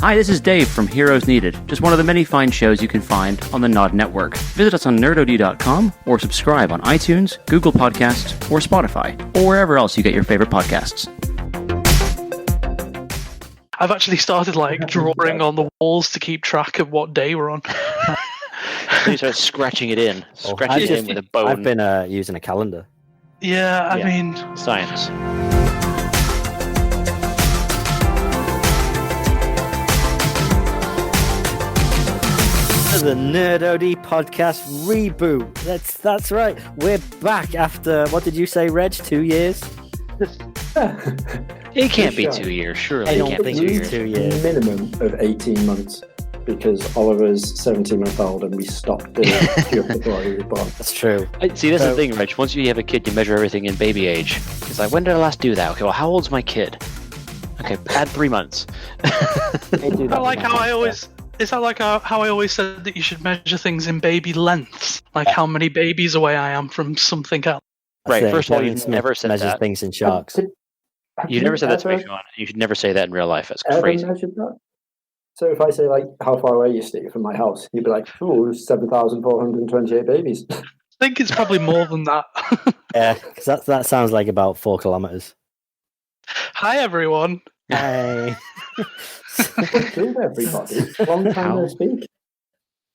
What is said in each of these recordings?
Hi, this is Dave from Heroes Needed, just one of the many fine shows you can find on the Nod Network. Visit us on nerdod.com or subscribe on iTunes, Google Podcasts, or Spotify, or wherever else you get your favorite podcasts. I've actually started drawing on the walls to keep track of what day we're on. You start scratching it in. Scratching it in with a bone. I've been using a calendar. Yeah, I mean... Science. The Nerd OD podcast reboot. That's right. We're back after, what did you say, Reg? 2 years? It can't be 2 years, surely. I It don't can't be think 2 it's years. 2 years. Minimum of 18 months because Oliver's 17 months old and we stopped doing it before he was born. That's true. See, that's the thing, Rich. Once you have a kid, you measure everything in baby age. It's like, when did I last do that? Okay, well, how old's my kid? Okay, add 3 months. I like how I always... Is that like how I always said that you should measure things in baby lengths? Like how many babies away I am from something else? Right, That's it. first of all, Kevin you've Smith never said measures that. things in sharks. You've never said that to me, ever- Sean. You should never say that in real life. That's Ever crazy. measured that? So if I say, how far away you stay from my house, you'd be like, 7,428 babies. I think it's probably more than that. Yeah, because that sounds like about 4 kilometers. Hi, everyone. Hey. Good, everybody. Long time no speak.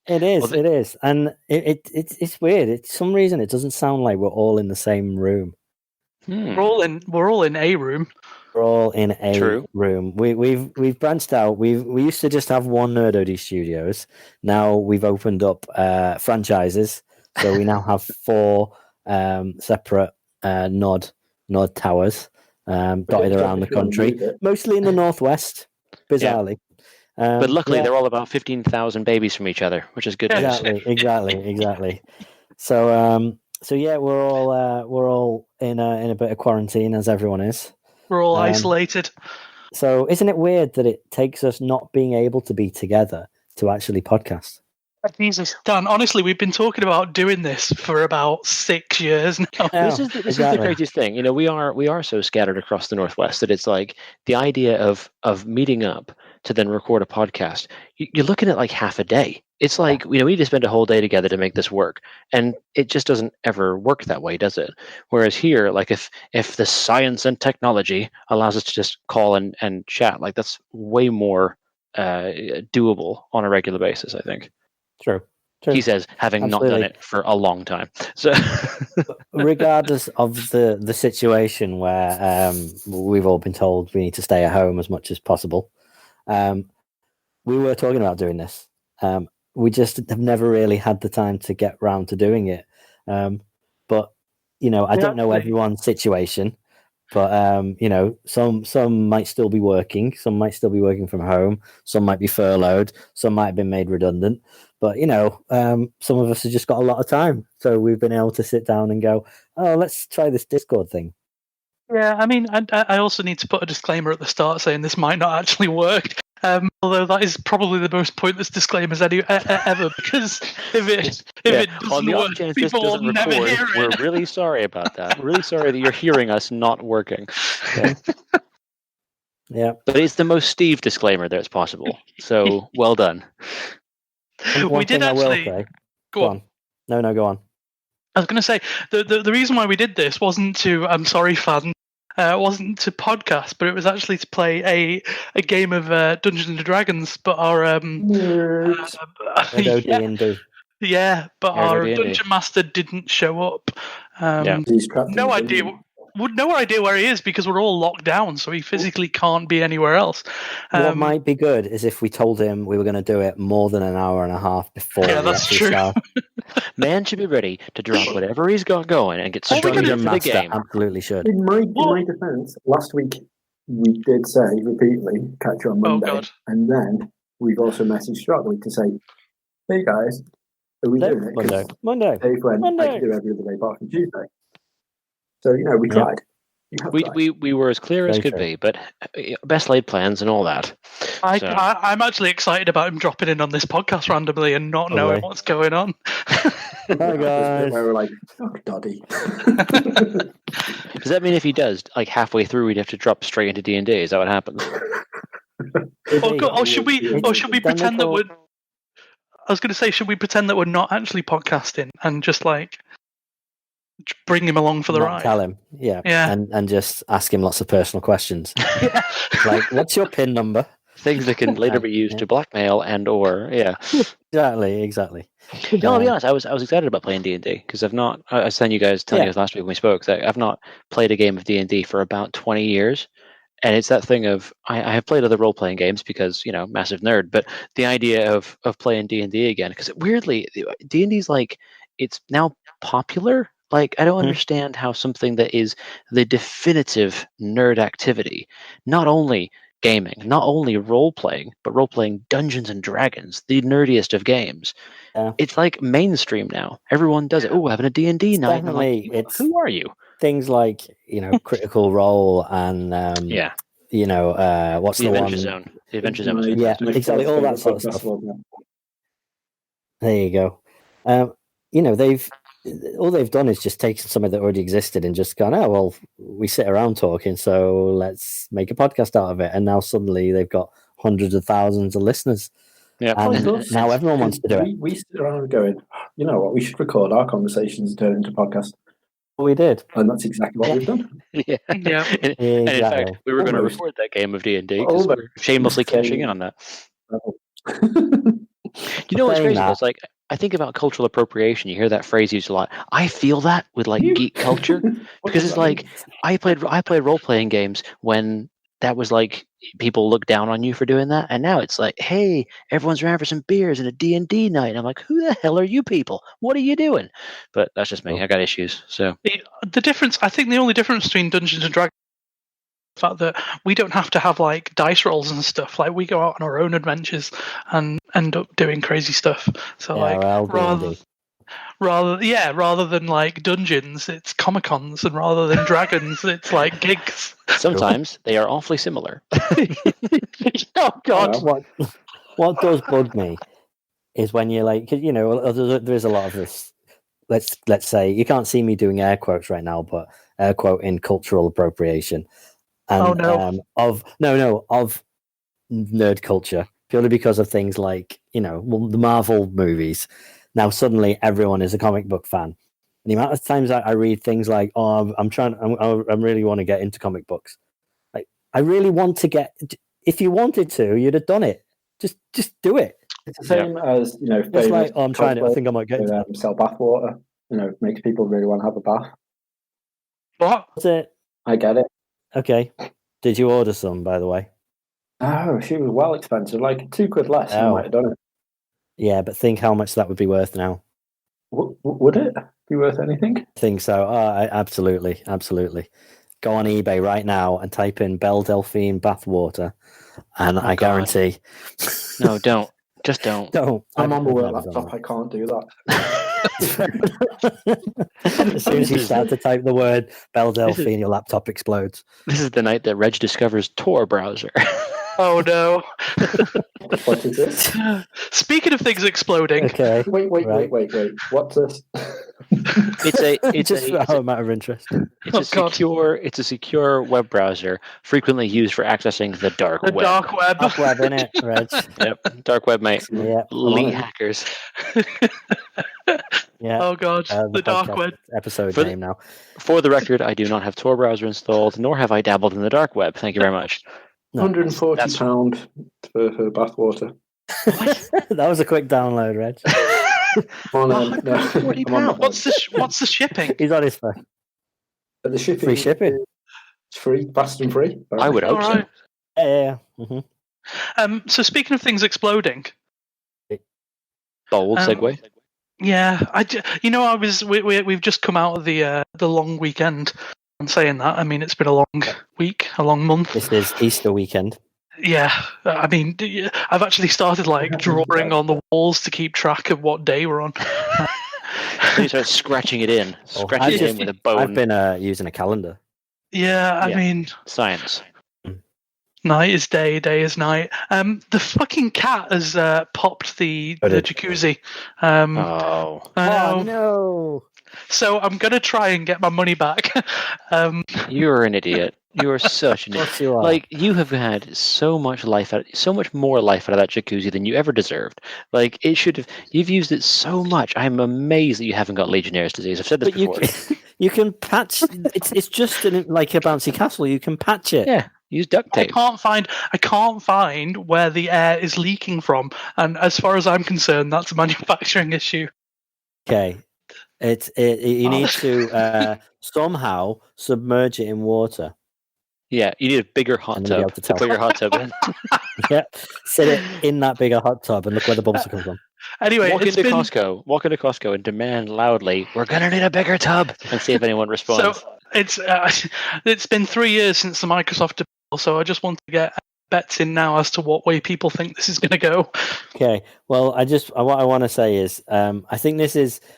It is, Well, it is. And it's weird. It's some reason it doesn't sound like we're all in the same room. Hmm. We're all in a room. We're all in a True. room. We've branched out. We used to just have one Nerd OD Studios. Now we've opened up franchises. So we now have 4 separate Nod towers dotted around the country, mostly in the northwest, bizarrely. But luckily, yeah, they're all about 15,000 babies from each other, which is good news. exactly. So yeah, we're all in a bit of quarantine, as everyone is. We're all isolated. So isn't it weird that it takes us not being able to be together to actually podcast? Jesus, Dan, honestly, we've been talking about doing this for about 6 years now. This is the craziest thing. We are so scattered across the Northwest that it's like the idea of meeting up to then record a podcast. You're looking at like half a day. It's like we need to spend a whole day together to make this work, and it just doesn't ever work that way, does it? Whereas here, like if the science and technology allows us to just call and chat, like that's way more doable on a regular basis, I think. True. He says, having not done it for a long time. So, regardless of the situation where we've all been told we need to stay at home as much as possible, we were talking about doing this. We just have never really had the time to get round to doing it. But I don't know everyone's situation. But some might still be working. Some might still be working from home. Some might be furloughed. Some might have been made redundant. But some of us have just got a lot of time, so we've been able to sit down and go, "Oh, let's try this Discord thing." Yeah, I mean, I also need to put a disclaimer at the start saying this might not actually work. Although that is probably the most pointless disclaimers ever, because if it doesn't work, people will never hear it. We're really sorry about that. We're really sorry that you're hearing us not working. Yeah. But it's the most Steve disclaimer that's possible. So well done. We did actually. Go on. No, go on. I was going to say the reason why we did this wasn't to. I'm sorry, fan. Wasn't to podcast, but it was actually to play a game of Dungeons and Dragons. But our our dungeon master didn't show up. No idea where he is because we're all locked down, so he physically can't be anywhere else. What might be good is if we told him we were going to do it more than an hour and a half before. Yeah, that's true. Man should be ready to drop whatever he's got going and get straight into the game. Absolutely should. In my defense, last week we did say repeatedly, catch you on Monday, and then we've also messaged Stradley to say, hey guys, are we doing it? Monday. Dave went, I can do every other day apart from Tuesday. So, we tried. We were as clear as could be, but best laid plans and all that. I'm actually excited about him dropping in on this podcast randomly and not knowing what's going on. Hi guys. Where we're like, Doddy. Does that mean if he does, like halfway through, we'd have to drop straight into D&D? Is that what happens? Or should we pretend that we're? I was going to say, should we pretend that we're not actually podcasting and just like bring him along for the ride? Tell him, yeah, and just ask him lots of personal questions. Like, what's your PIN number? Things that can later be used to blackmail and/or Exactly. No, I'll be honest. I was excited about playing D&D because I've not. I was telling you guys last week when we spoke that I've not played a game of D&D for about 20 years, and it's that thing of I have played other role playing games because massive nerd, but the idea of playing D&D again because weirdly D&D's like it's now popular. Like I don't understand how something that is the definitive nerd activity, not only gaming, not only role playing, but role playing Dungeons and Dragons, the nerdiest of games. Yeah. It's like mainstream now. Everyone does it. Oh, having a D&D night. Definitely, it's who are you? Things like Critical Role and what's the Adventure one? Zone. The Adventure Zone was exactly all that sort of stuff. There you go. They've done is just taken something that already existed and just gone, oh, well, we sit around talking, so let's make a podcast out of it. And now suddenly they've got hundreds of thousands of listeners. Yeah, and now everyone wants to do it. We sit around going, you know what, we should record our conversations and turn it into podcast. We did. And that's exactly what we've done. Yeah. And in fact, we were going to record that game of D&D because we're shamelessly cashing in on that. You know what's crazy? It's like, I think about cultural appropriation. You hear that phrase used a lot. I feel that with like geek culture because it's like I played role-playing games when that was like people look down on you for doing that, and now it's like, hey, everyone's around for some beers and a D&D night. And I'm like, who the hell are you people? What are you doing? But that's just me. I got issues. So the difference, I think, the only difference between Dungeons and Dragons is the fact that we don't have to have like dice rolls and stuff. Like we go out on our own adventures and end up doing crazy stuff. So rather than like dungeons, it's Comic-Cons, and rather than dragons, it's like gigs. Sometimes they are awfully similar. Oh God! What does bug me is when you're like, there is a lot of this. Let's say you can't see me doing air quotes right now, but air quote in cultural appropriation. And, of nerd culture, purely because of things like the Marvel movies. Now suddenly everyone is a comic book fan. And the amount of times I read things like, "Oh, I really want to get into comic books." Like, I really want to get. If you wanted to, you'd have done it. Just do it. It's the same as It's like, oh, I'm trying it. I think I might get into sell bath water. Makes people really want to have a bath. What? That's it. I get it. Okay. Did you order some, by the way? Oh, she was well expensive. Like £2 less, you might have done it. Yeah, but think how much that would be worth now. Would it be worth anything? I think so. Absolutely. Go on eBay right now and type in Belle Delphine bathwater, and I guarantee. No, don't. Just don't. Don't. I'm on my work laptop. I can't do that. As soon as you start to type the word Belle Delphine, your laptop explodes. This is the night that Reg discovers Tor browser. Oh no! What is it? Speaking of things exploding. Okay. Wait. What's this? It's a matter of interest. It's a secure web browser frequently used for accessing the dark web. The dark web. Dark web, innit, Reg? Yep, dark web, mate. Yep. Elite hackers. Yeah. Oh god, the dark web. Episode name now. For the record, I do not have Tor browser installed, nor have I dabbled in the dark web. Thank you very much. £140 for bathwater. That was a quick download, Reg. £40. What's the shipping? He's on his phone. The shipping. Free shipping. It's free, fast and free. I would hope so. Yeah. Mm-hmm. So speaking of things exploding. Bold segue. Yeah, we've just come out of the long weekend. I'm saying that. I mean, it's been a long week, a long month. This is Easter weekend. Yeah, I mean, I've actually started like drawing on the walls to keep track of what day we're on. You start scratching it in. Scratching it in with a bone. I've been using a calendar. Yeah, I mean... Science. Night is day, day is night. The fucking cat has popped the jacuzzi. Oh no. So I'm going to try and get my money back. You're an idiot. You are such an like. You have had so much so much more life out of that jacuzzi than you ever deserved. Like it should have. You've used it so much. I'm amazed that you haven't got Legionnaire's disease. I've said this before. You can patch. It's just like a bouncy castle. You can patch it. Yeah, use duct tape. I can't find where the air is leaking from, and as far as I'm concerned, that's a manufacturing issue. Okay, you need to somehow submerge it in water. Yeah, you need a bigger hot tub to put your hot tub in. Yeah, sit it in that bigger hot tub and look where the bubbles are coming from. Anyway, walk into Costco and demand loudly, "We're gonna need a bigger tub," and see if anyone responds. So it's been 3 years since the Microsoft debacle, so I just want to get bets in now as to what way people think this is going to go. Okay, well, what I want to say is, I think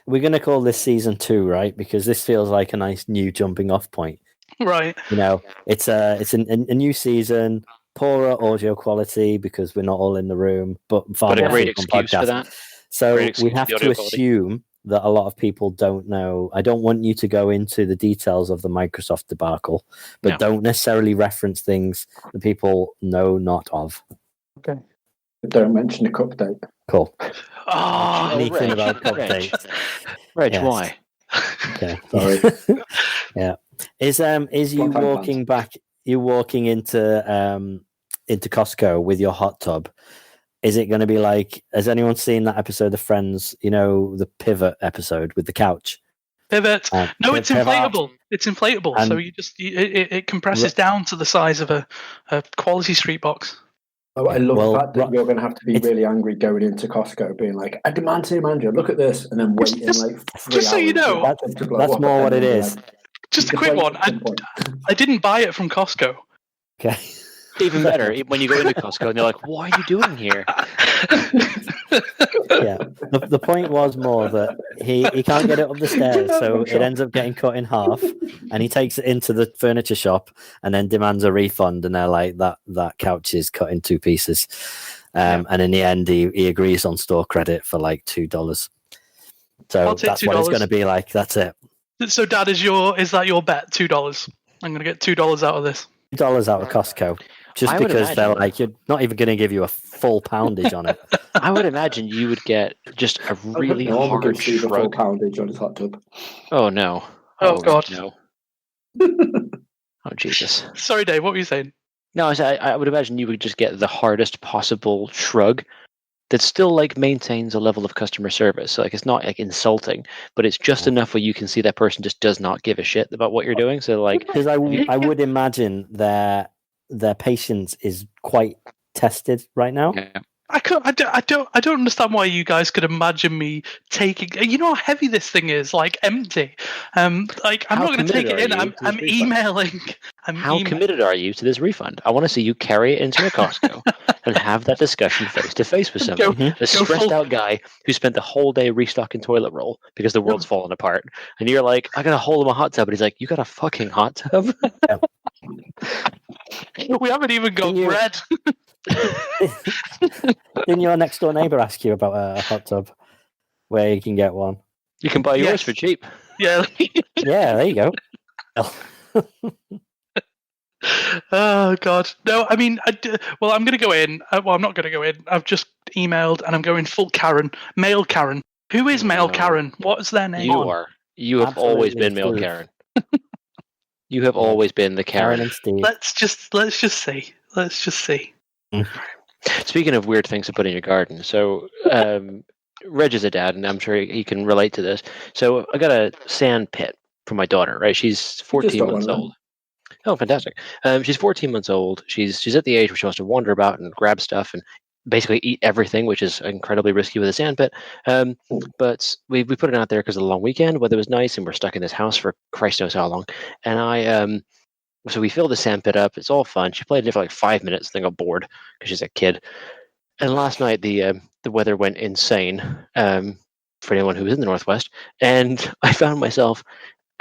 we're going to call this season 2, right? Because this feels like a nice new jumping off point. Right. You know, it's a new season, poorer audio quality because we're not all in the room, but far more a great excuse for that. So we have to assume that a lot of people don't know. I don't want you to go into the details of the Microsoft debacle, but don't necessarily reference things that people know not of. Okay. Don't mention the cup date. Cool. Oh, anything about cup dates? Reg, yes. Why? Okay. Sorry. Yeah. Is you walking back? You walking into Costco with your hot tub? Is it going to be like? Has anyone seen that episode of Friends? You know, the pivot episode with the couch. Pivot. No, it's inflatable. It's inflatable. And so it compresses down to the size of a Quality Street box. Oh, I love the fact that you're going to have to be really angry going into Costco, being like, "I demand to manager, look at this," and then waiting like 3 hours. Just so you know, that's more what it is. Just a quick one. I didn't buy it from Costco. Okay. Even better when you go into Costco and they're like, "What are you doing here?" Yeah. The point was more that he can't get it up the stairs, so it ends up getting cut in half, and he takes it into the furniture shop and then demands a refund, and they're like, "That couch is cut in 2 pieces," and in the end, he agrees on store credit for like $2. So that's $2. What it's going to be like. That's it. So, Dad, is that your bet? $2. I'm going to get $2 out of this. $2 out of Costco. Just because they're like, you're not even going to give you a full poundage on it. I would imagine you would get just a really hard shrug. Full poundage on his hot tub. Oh no! Oh God! No! Oh Jesus! Sorry, Dave. What were you saying? No, I would imagine you would just get the hardest possible shrug that still like maintains a level of customer service. So like it's not like insulting, but it's just enough where you can see that person just does not give a shit about what you're doing. So like, because I would imagine their patience is quite tested right now. Yeah. I don't understand why you guys could imagine me taking. You know how heavy this thing is, like empty. Like I'm not going to take it in. I'm emailing. How committed are you to this refund? I want to see you carry it into a Costco and have that discussion face to face with somebody. A stressed out guy who spent the whole day restocking toilet roll because the world's falling apart, and you're like, I got a hold of my hot tub, and he's like, you got a fucking hot tub? We haven't even got bread. Didn't your next door neighbor ask you about a hot tub where you can get one? You can buy yours for cheap. Yeah. Yeah, there you go. Oh God, no! I mean, I'm going to go in. Well, I'm not going to go in. I've just emailed, and I'm going full Karen, male Karen. Who is male Karen? What's their name? You have always been male Karen. You have always been the Karen. And Steve. Let's just see. Let's just see. Speaking of weird things to put in your garden, so Reg is a dad, and I'm sure he can relate to this. So I got a sand pit for my daughter. Right, she's 14 months old. Oh, fantastic! She's 14 months old. She's at the age where she wants to wander about and grab stuff and basically eat everything, which is incredibly risky with a sand pit. But we put it out there because of the long weekend. Weather was nice, and we're stuck in this house for Christ knows how long. And so we filled the sand pit up. It's all fun. She played it for like 5 minutes, then got bored because she's a kid. And last night the weather went insane for anyone who was in the Northwest, and I found myself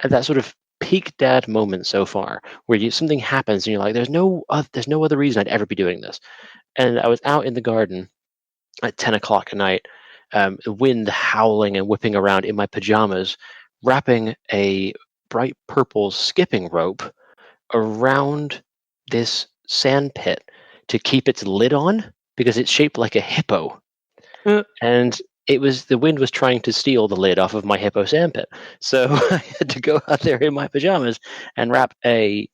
at that sort of peak dad moment so far, where something happens and you're like, there's no other reason I'd ever be doing this. And I was out in the garden at 10 o'clock at night, the wind howling and whipping around in my pajamas, wrapping a bright purple skipping rope around this sandpit to keep its lid on because it's shaped like a hippo. And the wind was trying to steal the lid off of my hippo sandpit. So I had to go out there in my pajamas and wrap a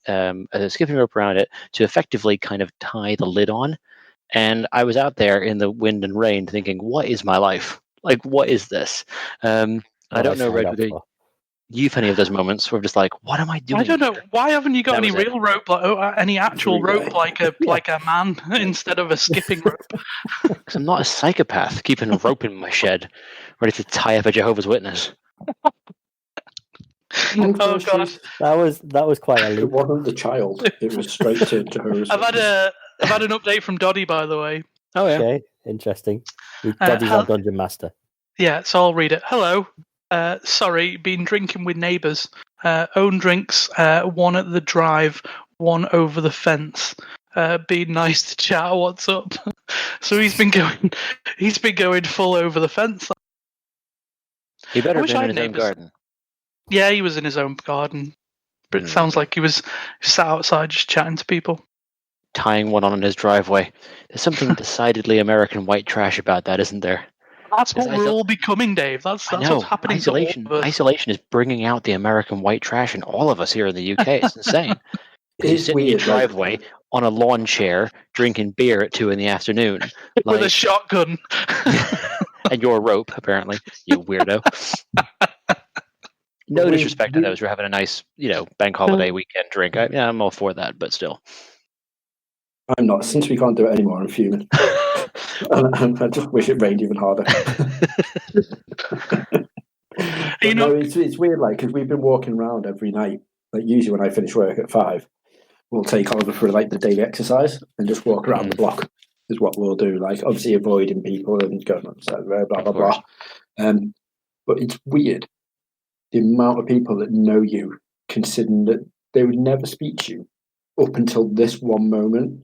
skipping rope around it to effectively kind of tie the lid on. And I was out there in the wind and rain thinking, what is my life? Like, what is this? I don't know, Reg, whether you've had any of those moments where I'm just like, what am I doing? I don't know. Why haven't you got any real rope, any actual rope like a man instead of a skipping rope? Because I'm not a psychopath keeping a rope in my shed ready to tie up a Jehovah's Witness. Oh god, that was quite a leap. It wasn't the child; it was straight to Jehovah's Witness. I've had an update from Doddy, by the way. Oh yeah, okay, interesting. Doddy's our dungeon master. Yeah, so I'll read it. Hello. Sorry, been drinking with neighbours. Own drinks, one at the drive, one over the fence. Being nice to chat. What's up? So he's been going full over the fence. He better have been in his own garden. Yeah, he was in his own garden, but it sounds like he was sat outside just chatting to people. Tying one on his driveway. There's something decidedly American white trash about that, isn't there? That's what we're all becoming, Dave. That's what's happening. Isolation is bringing out the American white trash in all of us here in the UK. It's insane. You sit in your driveway on a lawn chair drinking beer at 2 p.m. with a shotgun and your rope, apparently, you weirdo. No disrespect to those who are having a nice, bank holiday weekend drink. I'm all for that, but still. I'm not. Since we can't do it anymore, I'm fuming. I just wish it rained even harder. It's weird, because we've been walking around every night. Like usually when I finish work at 5, we'll take Oliver for the daily exercise and just walk around the block. Is what we'll do. Like obviously avoiding people and going on blah blah blah. But it's weird the amount of people that know you, considering that they would never speak to you up until this one moment.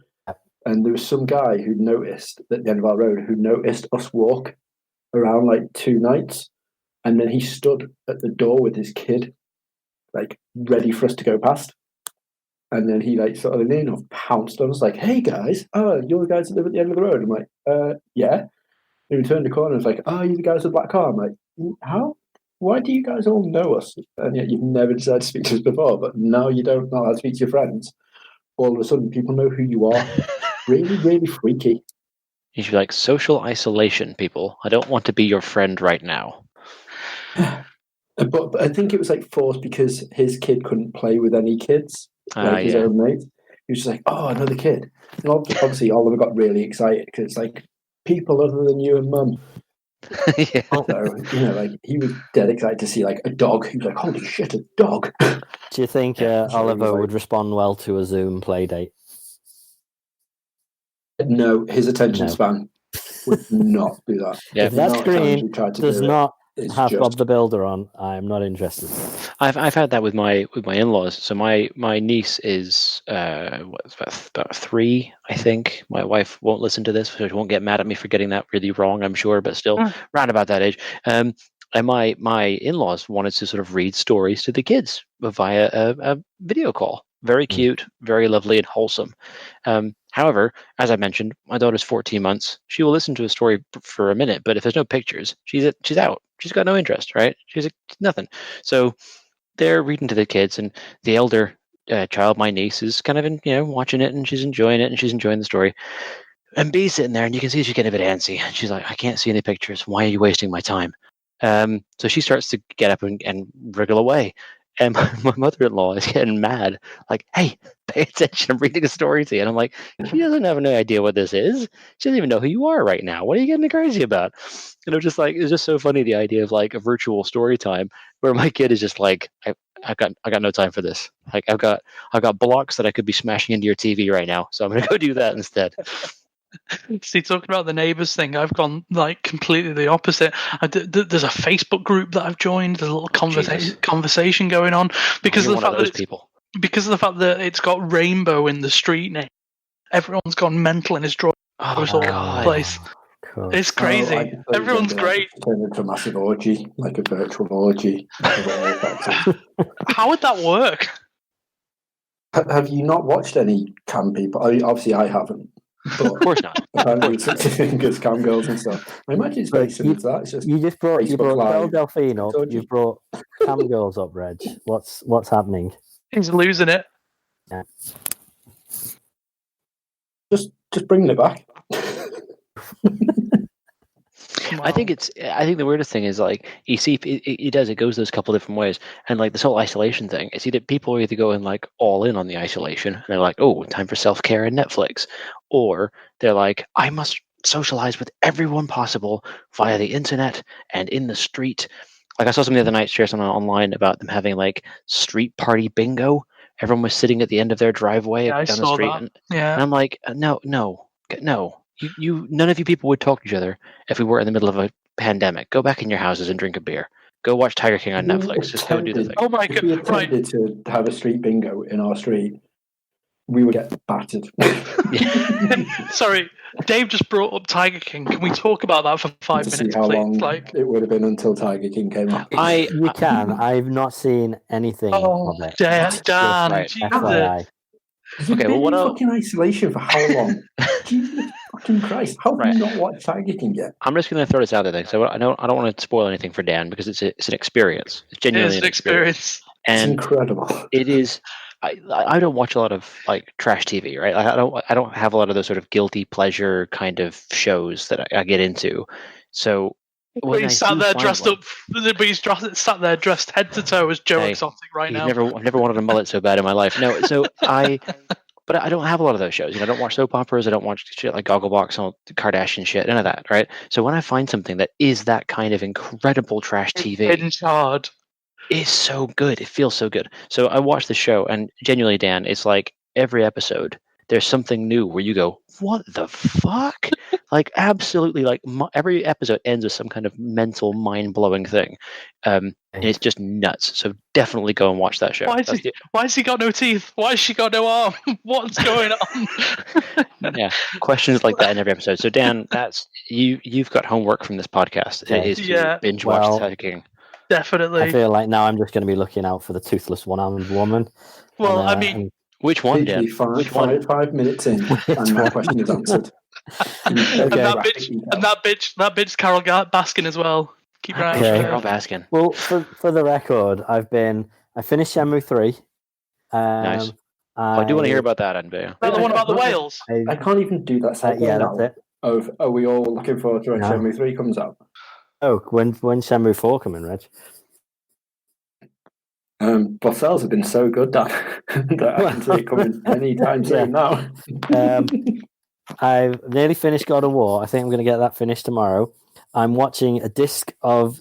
And there was some guy who noticed at the end of our road who noticed us walk around 2 nights, and then he stood at the door with his kid, ready for us to go past. And then he sort of pounced on us hey guys, you're the guys that live at the end of the road. I'm like, yeah. And we turned the corner and was like, you're the guys with the black car. I'm like, how? Why do you guys all know us? And yet you've never decided to speak to us before, but now you don't know how to speak to your friends. All of a sudden people know who you are. Really, really freaky. You should be like, social isolation, people. I don't want to be your friend right now. But I think it was forced because his kid couldn't play with any kids, his own mate. He was just like, another kid. And obviously Oliver got really excited because it's people other than you and mum. Yeah. So, he was dead excited to see a dog. He was like, holy shit, a dog. Do you think Oliver would respond well to a Zoom play date? No, his attention span would not do that. Yeah. If that screen does not have Bob the Builder on, I'm not interested. I've had that with my in-laws. So my niece is about 3, I think. My wife won't listen to this, so she won't get mad at me for getting that really wrong, I'm sure, but still round about that age. And my in-laws wanted to sort of read stories to the kids via a video call. Very cute, very lovely, and wholesome. However, as I mentioned, my daughter's 14 months. She will listen to a story for a minute, but if there's no pictures, she's out. She's got no interest, right? She's nothing. So they're reading to the kids, and the elder child, my niece, is kind of watching it, and she's enjoying it, and she's enjoying the story. And B's sitting there, and you can see she's getting a bit antsy. She's like, I can't see any pictures. Why are you wasting my time? So she starts to get up and wriggle away. And my mother-in-law is getting mad, like, hey, pay attention, I'm reading a story to you. And I'm like, she doesn't have any idea what this is. She doesn't even know who you are right now. What are you getting crazy about? And it was just so funny, the idea of a virtual story time where my kid is just like, I've got no time for this. I've got blocks that I could be smashing into your TV right now. So I'm going to go do that instead. See, talking about the neighbours thing, I've gone completely the opposite. There's a Facebook group that I've joined. There's a little conversation going on because of the fact that it's got rainbow in the street name. Everyone's gone mental and is drawing all over the place. Cool. It's crazy. Everyone's great. Turn into a massive orgy, like a virtual orgy. How would that work? Have you not watched any cam people? Obviously, I haven't. But of course not. Apparently, it's 60 fingers, cam girls and stuff. I imagine it's very similar to that. It's just you brought Belle Live. Delphine up. You've brought cam girls up, Reg. What's happening? He's losing it. Yeah. Just bringing it back. I think the weirdest thing is like you see it goes those couple different ways, and like this whole isolation thing. It's either people are either going like all in on the isolation and they're like, oh, time for self-care and Netflix, or they're like, I must socialize with everyone possible via the internet and in the street. Like I saw something the other night share something online about them having like street party bingo. Everyone was sitting at the end of their driveway down the street, and I'm like, no. You none of you people would talk to each other if we were in the middle of a pandemic. Go back in your houses and drink a beer. Go watch Tiger King on Netflix. Just go do the thing. Oh my god! If we attempted to have a street bingo in our street, we would get battered. Sorry, Dave just brought up Tiger King. Can we talk about that for 5 minutes, see how please? Long it would have been until Tiger King came up. You can. I've not seen anything of it. Dan, FYI. Okay, well, what fucking isolation for how long? Jesus fucking Christ! How have you not watched Tiger King yet? I'm just going to throw this out there. So I don't want to spoil anything for Dan because it's an experience. It's genuinely an experience. And it's incredible. It is. I don't watch a lot of like trash TV, right? I don't have a lot of those sort of guilty pleasure kind of shows that I get into. So. But he's sat there dressed up. But he's sat there dressed head to toe as Joe Exotic right now. I've never wanted a mullet so bad in my life. No, so but I don't have a lot of those shows. I don't watch soap operas. I don't watch shit like Gogglebox and Kardashian shit. None of that, right? So when I find something that is that kind of incredible trash TV, it's so good. It feels so good. So I watched the show, and genuinely, Dan, it's like every episode there's something new where you go, what the fuck? Like absolutely, like every episode ends with some kind of mental, mind-blowing thing, and it's just nuts. So definitely go and watch that show. Why has he got no teeth? Why has she got no arm? What's going on? Yeah, questions like that in every episode. So Dan, that's you've got homework from this podcast. It is to binge watch Tiger King. Definitely. I feel like now I'm just going to be looking out for the toothless one-armed woman. Well, I mean. Which one, Dan? Which one? 5 minutes in, and my question is answered. And that bitch, Carol Baskin as well. Keep right. Carol Baskin. Well, for the record, I finished Shenmue III. Nice. I do want to hear about that, Anvea. That the one about the whales. I can't even do that. Yeah, that's it. Are we all looking forward to when Shenmue 3 comes out? Oh, when Shenmue 4 coming, Reg? Sales have been so good that I can see it coming anytime soon now. I've nearly finished God of War. I think I'm going to get that finished tomorrow. I'm watching a disc of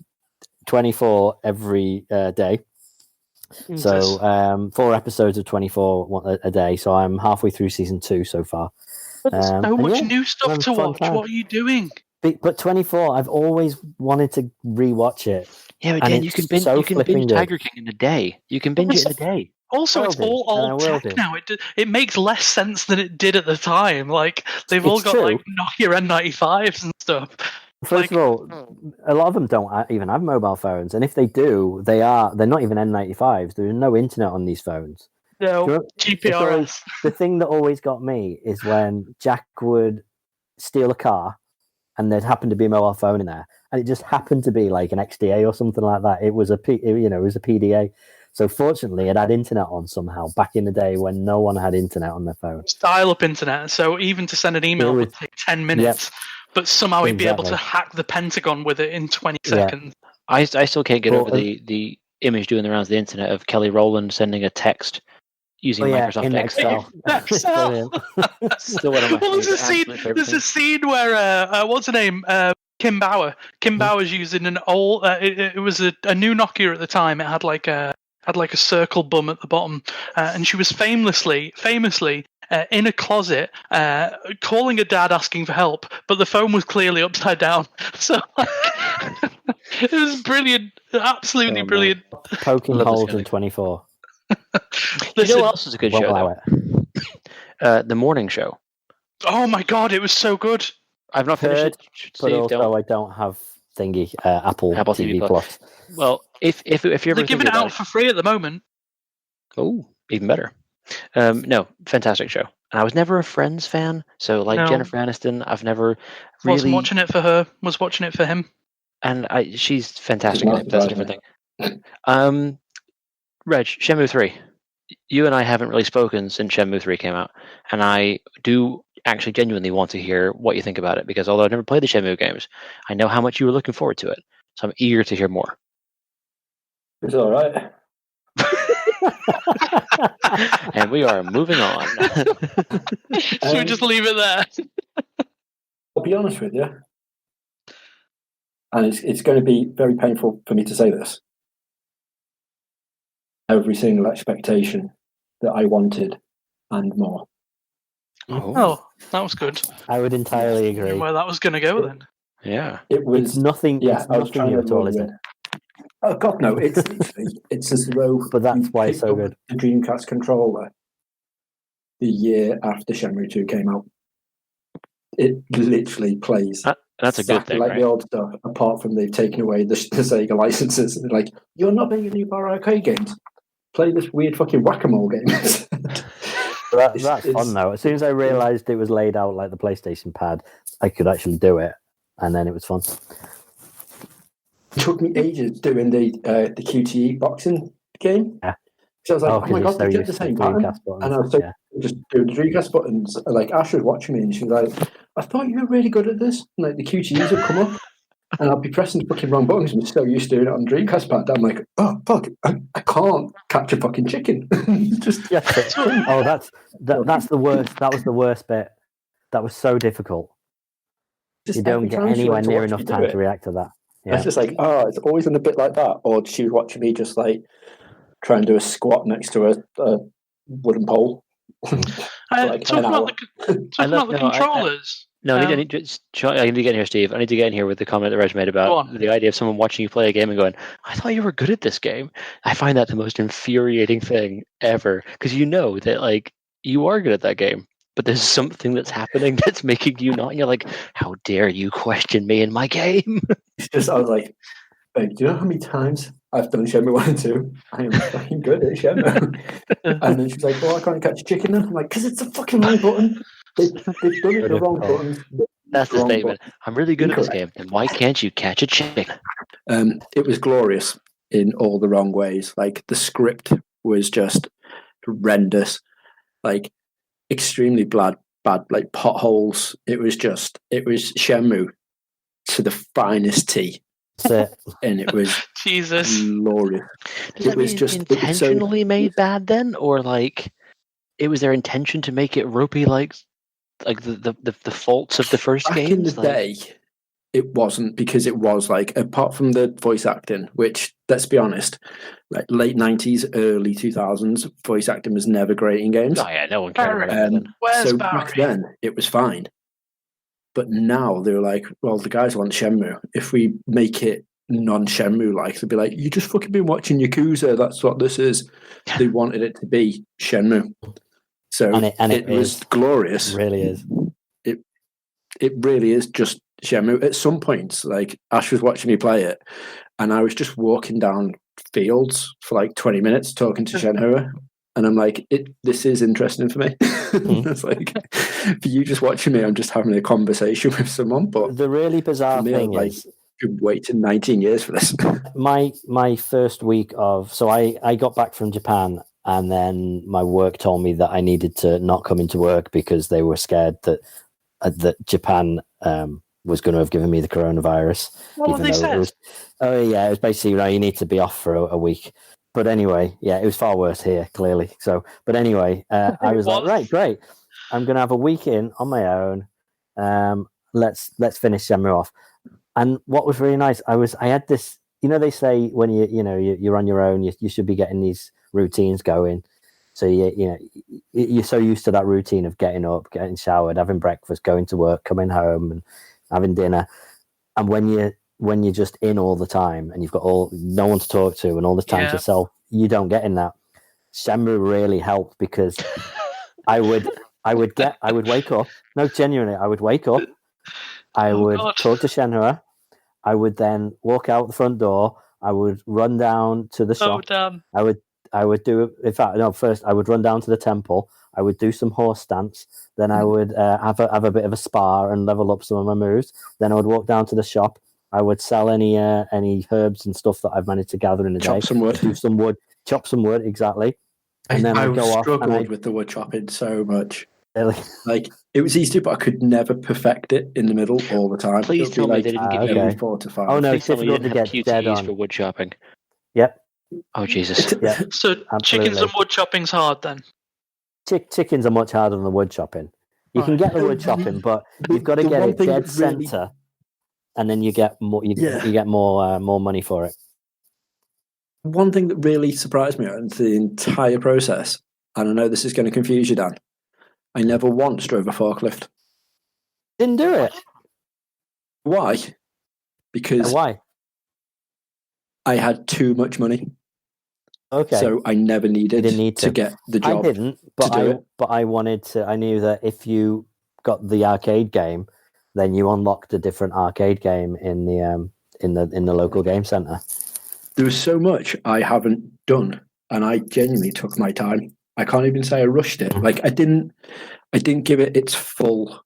24 every day. Jesus. So 4 episodes of 24 a day. So I'm halfway through season 2 so far. But there's so much new stuff to watch. What are you doing? But 24, I've always wanted to rewatch it. Yeah, but Dan, you can binge Tiger King in a day. You can binge it in a day. Also, it's all old tech now. It makes less sense than it did at the time. Like they've all got like Nokia N95s and stuff. First of all, a lot of them don't even have mobile phones, and if they do, they're not even N95s. There's no internet on these phones. No, GPRS. The thing that always got me is when Jack would steal a car, and there'd happen to be a mobile phone in there, and it just happened to be like an XDA or something like that. It was a PDA. So fortunately, it had internet on somehow back in the day when no one had internet on their phone. Dial-up internet. So even to send an email would take 10 minutes, but somehow he'd be able to hack the Pentagon with it in 20 seconds. I still can't get over the image doing the rounds of the internet of Kelly Rowland sending a text using Microsoft Excel. Still one of my there's a scene where what's her name? Kim Bauer. Kim Bauer's using an old. It was a new Nokia at the time. It had like a circle bum at the bottom, and she was famously in a closet calling her dad asking for help, but the phone was clearly upside down. So it was brilliant, absolutely brilliant. Poking holes in 24. You know what else is a good show? The Morning Show. Oh my god, it was so good. I've not finished it, but also I don't have Apple TV Plus. Well, if you're giving it out for free at the moment. Oh, even better. No, fantastic show. And I was never a Friends fan, so like No. Jennifer Aniston, I've never Wasn't watching it for her. Was watching it for him. And she's fantastic in it. That's a different thing. Reg, Shenmue 3. You and I haven't really spoken since Shenmue 3 came out, and I do actually genuinely want to hear what you think about it, because although I've never played the Shenmue games, I know how much you were looking forward to it. So I'm eager to hear more. It's all right. And we are moving on. Should we just leave it there? I'll be honest with you, and it's going to be very painful for me to say this. Every single expectation that I wanted and more. Oh, that was good. I would entirely agree. Where that was going to go then? Yeah, it was it's nothing. Yeah, it's nothing new at all, is it? Oh God, no! It's literally, it's as though. But that's why it's so good. The Dreamcast controller, the year after Shenmue 2 came out, it literally plays. That's a good thing, like right? the old stuff. Apart from they've taken away the Sega licenses, and they're like, "You're not making new bar arcade games. Play this weird fucking whack-a-mole game." That's fun though. As soon as I realised it was laid out like the PlayStation pad, I could actually do it, and then it was fun. It took me ages doing the QTE boxing game. Yeah. So I was like, oh my God, they did the same pattern. And I was just doing the Dreamcast buttons. Like, Ash was watching me and she was like, I thought you were really good at this. And like the QTEs would come up and I'll be pressing the fucking wrong buttons and I'm so used to doing it on the Dreamcast pad. I'm like, oh fuck, I can't catch a fucking chicken. Just oh, that's the worst. That was the worst bit. That was so difficult. You don't get anywhere near enough time to react to that. Yeah. It's just like, oh, it's always in a bit like that. Or she was watching me just like try and do a squat next to a wooden pole. Talking about the controllers. I need to get in here, Steve. I need to get in here with the comment that Reg made about the idea of someone watching you play a game and going, I thought you were good at this game. I find that the most infuriating thing ever, because you know that like you are good at that game, but there's something that's happening that's making you not. And you're like, how dare you question me in my game? It's just, I was like, babe, do you know how many times I've done Shenmue 1 and 2? I am fucking good at Shenmue. And then she's like, well, I can't catch a chicken now. I'm like, because it's a fucking wrong button. They've done it the wrong buttons. That's the statement. I'm really good at this game, and why can't you catch a chicken? It was glorious in all the wrong ways. Like, the script was just horrendous. Like, extremely bad, like potholes. It was Shenmue to the finest T. And it was Jesus glorious. It was just intentionally made bad then, or like it was their intention to make it ropey, like the faults of the first game. Back in the day, it wasn't, because it was like, apart from the voice acting, which, let's be honest, like late 90s, early 2000s, voice acting was never great in games. Oh yeah, no one cared about it. So back then, it was fine. But now they're like, well, the guys want Shenmue. If we make it non-Shenmue-like, they'll be like, you just fucking been watching Yakuza. That's what this is. They wanted it to be Shenmue. So it was glorious. It really is. It really is just Shenmue. At some points, like, Ash was watching me play it, and I was just walking down fields for like 20 minutes talking to Shenhua. And I'm like, this is interesting for me. It's like, for you just watching me, I'm just having a conversation with someone. But the really bizarre thing is, you've waited 19 years for this. my first week of, so I got back from Japan, and then my work told me that I needed to not come into work because they were scared that Japan was going to have given me the coronavirus. What have they said? It was basically, you need to be off for a week. But anyway, yeah, it was far worse here, clearly. So, but anyway, I was like, right, great. I'm going to have a week in on my own. Let's finish Shenmue off. And what was really nice, I had this, they say when you're on your own, you should be getting these routines going. So you're so used to that routine of getting up, getting showered, having breakfast, going to work, coming home, and having dinner. And when you're just in all the time and you've got no one to talk to and all this time to yourself, you don't get in that. Shenmue really helped, because I would wake up. No, genuinely, I would wake up. I would talk to Shenhua. I would then walk out the front door. I would run down to the shop. Damn. I do. In fact, no. First, I would run down to the temple. I would do some horse stance. Then I would have a bit of a spa and level up some of my moves. Then I would walk down to the shop. I would sell any herbs and stuff that I've managed to gather in the day. Chop some wood. Do some wood. Chop some wood, exactly. And then I'd go off. I struggled with the wood chopping so much. Really? Like, it was easy, but I could never perfect it in the middle all the time. Please tell me they didn't give you every 4 to 5. Oh no, Please tell me you difficult didn't to have get dead QTEs on. for wood chopping. Yep. Oh Jesus. Yeah. So absolutely. chickens and wood chopping's hard then. Chickens are much harder than the wood chopping. You can get the wood chopping, but you've got to get it dead center, and then you get more. You get more money for it. One thing that really surprised me in the entire process, and I know this is going to confuse you, Dan, I never once drove a forklift. Didn't do it. Why? Because why? I had too much money. Okay. So I never needed to get the job. I didn't, but I wanted to. I knew that if you got the arcade game, then you unlocked a different arcade game in the local game center. There was so much I haven't done, and I genuinely took my time. I can't even say I rushed it. Like, I didn't give it its full.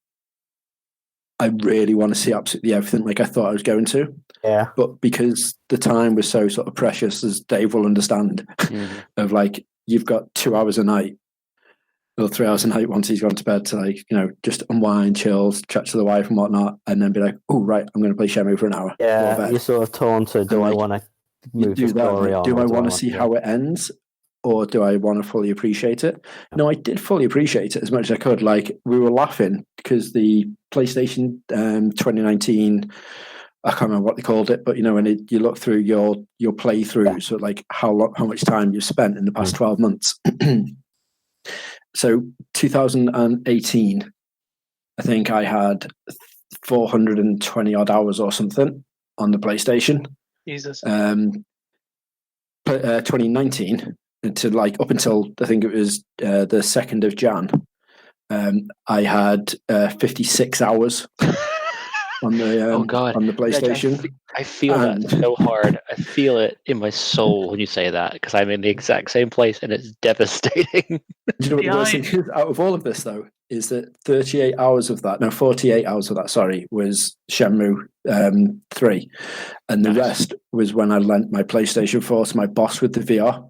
I really want to see absolutely everything like I thought I was going to. Yeah. But because the time was so sort of precious, as Dave will understand, of like, you've got 2 hours a night or 3 hours a night once he's gone to bed to, like, you know, just unwind, chill, chat to the wife and whatnot, and then be like, oh, right, I'm going to play Shenmue for an hour. Yeah, you're sort of torn to, do I want to move the story on? Do I want to see how it ends? Or do I want to fully appreciate it? No, I did fully appreciate it as much as I could. Like, we were laughing because the PlayStation 2019, I can't remember what they called it, but, you know, when you look through your playthroughs, so like how much time you've spent in the past 12 months. So 2018, I think I had 420 odd hours or something on the PlayStation. Jesus. 2019. To like up until I think it was the 2nd of Jan, I had 56 hours on the oh God. on the PlayStation. I feel that so hard. I feel it in my soul when you say that, because I'm in the exact same place and it's devastating. Do you know what the worst thing is out of all of this though? Is that 48 hours of that? No, 48 hours of that. Sorry, was Shenmue 3, and the rest was when I lent my PlayStation 4 to my boss with the VR.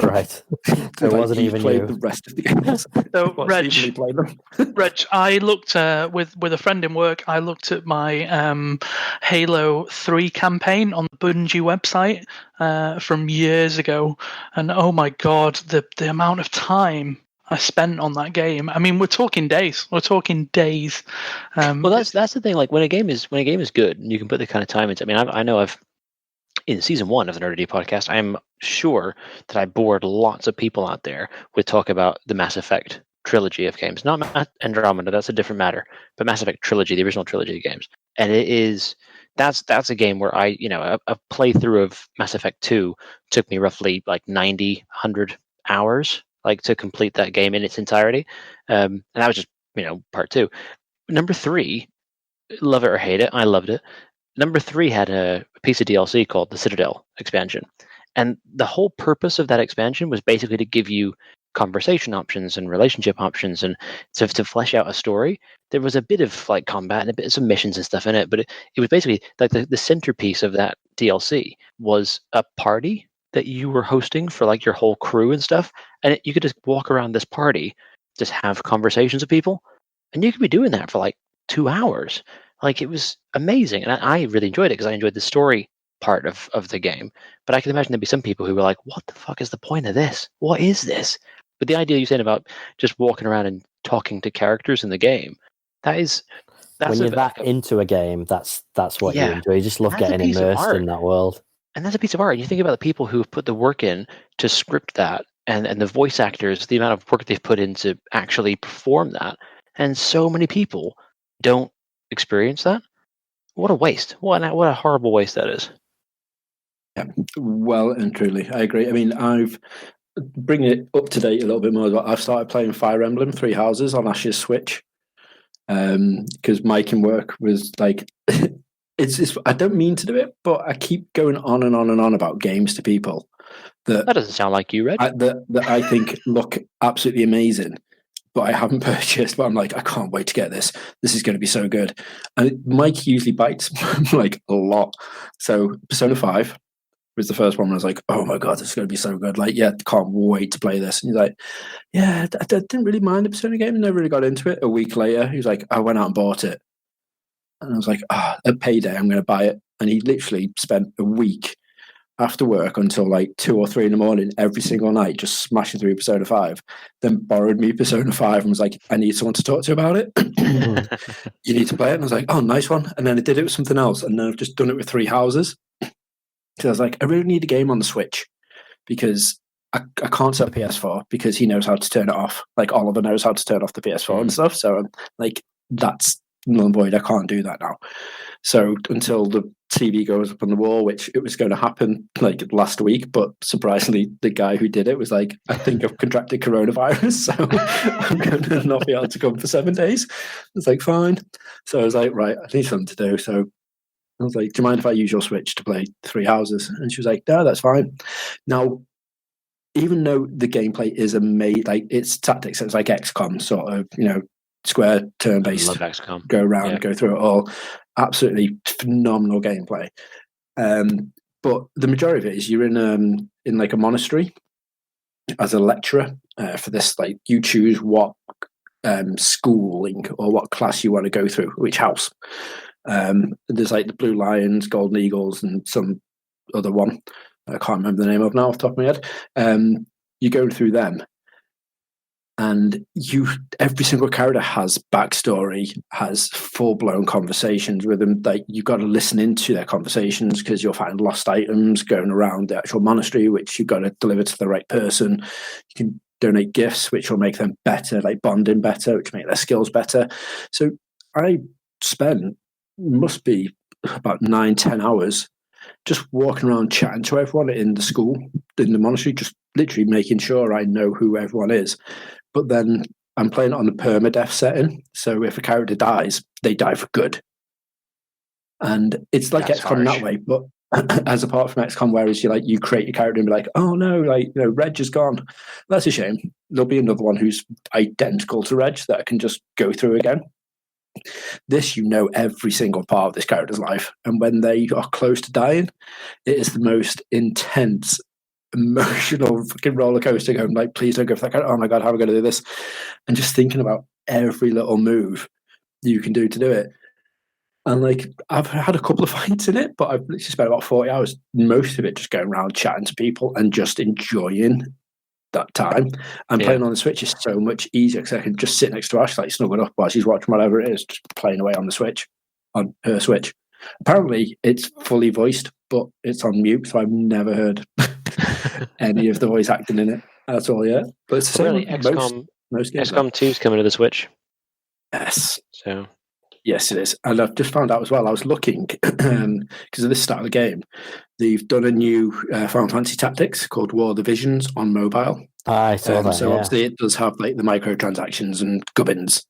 Right. It wasn't even played you. the rest of the games. So, Reg, I looked with a friend in work. I looked at my Halo 3 campaign on the Bungie website from years ago, and oh my God, the amount of time I spent on that game. I mean, we're talking days. Well, that's the thing. Like, when a game is good, and you can put the kind of time into. I mean, I know in season 1 of the Nerdy podcast, I'm sure that I bored lots of people out there with talk about the Mass Effect trilogy of games. Not Andromeda, that's a different matter, but Mass Effect trilogy, the original trilogy of games. And that's a game where a playthrough of Mass Effect 2 took me roughly like 90, 100 hours, like, to complete that game in its entirety. And that was just, part 2. Number 3, love it or hate it, I loved it. Number 3 had a piece of DLC called the Citadel expansion. And the whole purpose of that expansion was basically to give you conversation options and relationship options and to flesh out a story. There was a bit of like combat and a bit of some missions and stuff in it, but it was basically like the centerpiece of that DLC was a party that you were hosting for like your whole crew and stuff. And you could just walk around this party, just have conversations with people. And you could be doing that for like 2 hours. Like, it was amazing, and I really enjoyed it because I enjoyed the story part of the game. But I can imagine there'd be some people who were like, what the fuck is the point of this? What is this? But the idea you said about just walking around and talking to characters in the game, that's when you're that into a game, that's what you enjoy. You just love getting immersed in that world. And that's a piece of art. You think about the people who have put the work in to script that, and the voice actors, the amount of work they've put in to actually perform that. And so many people don't experience that. What a waste. What a horrible waste that is. Yeah, well and truly, I agree. I mean, I've bringing it up to date a little bit more. I've started playing Fire Emblem 3 Houses on Ash's Switch because Mike in work was like, it's I don't mean to do it, but I keep going on and on and on about games to people. that doesn't sound like you, Reg. That I think look absolutely amazing, but I haven't purchased. But I'm like, I can't wait to get this. This is going to be so good. And Mike usually bites like a lot. So Persona 5 was the first one. I was like, oh my god, this is going to be so good. Like, yeah, can't wait to play this. And he's like, yeah, I didn't really mind the Persona game. Never really got into it. A week later, he was like, I went out and bought it. And I was like, at payday, I'm going to buy it. And he literally spent a week after work until like 2 or 3 in the morning every single night, just smashing through Persona 5. Then borrowed me Persona 5 and was like, I need someone to talk to about it. You need to play it. And I was like, oh, nice one. And then I did it with something else. And then I've just done it with Three Houses. So I was like, I really need a game on the Switch because I can't set a PS4 because he knows how to turn it off. Like Oliver knows how to turn off the PS4 and stuff. So I'm like, that's null and void. I can't do that now. So until the TV goes up on the wall, which it was going to happen like last week, but surprisingly, the guy who did it was like, I think I've contracted coronavirus, so I'm going to not be able to come for 7 days. It's like, fine. So I was like, right, I need something to do. So I was like, do you mind if I use your Switch to play Three Houses? And she was like, no, that's fine. Now, even though the gameplay is amazing, like it's tactics, it's like XCOM sort of, square turn-based, go around, go through it all. Absolutely phenomenal gameplay. But the majority of it is you're in like a monastery as a lecturer for this. Like you choose what schooling or what class you want to go through, which house. There's like the Blue Lions, Golden Eagles, and some other one I can't remember the name of now off the top of my head. You go through them. And every single character has backstory, has full-blown conversations with them. Like you've got to listen into their conversations because you'll find lost items going around the actual monastery, which you've got to deliver to the right person. You can donate gifts, which will make them better, like bonding better, which make their skills better. So I must be about 9-10 hours just walking around chatting to everyone in the school, in the monastery, just literally making sure I know who everyone is. But then I'm playing it on the permadeath setting. So if a character dies, they die for good. And it's like That's XCOM harsh. that way, but as apart from XCOM, whereas you create your character and be like, oh no, Reg is gone. That's a shame. There'll be another one who's identical to Reg that I can just go through again. This, every single part of this character's life. And when they are close to dying, it is the most intense, emotional fucking roller coaster going like, please don't go for that character. Oh my god, how am I going to do this? And just thinking about every little move you can do to do it. And like, I've had a couple of fights in it, but I've literally spent about 40 hours, most of it just going around chatting to people and just enjoying that time. And playing on the Switch is so much easier because I can just sit next to Ash, like snuggled up while she's watching whatever it is, just playing away on the Switch, on her Switch. Apparently, it's fully voiced, but it's on mute, so I've never heard any of the voice acting in it at all yet. But it's the really, same most games. XCOM 2 is coming to the Switch. Yes. So. Yes, it is. And I've just found out as well, I was looking, because of this start of the game, they've done a new Final Fantasy Tactics called War of the Visions on mobile. I saw that, so obviously it does have like the microtransactions and gubbins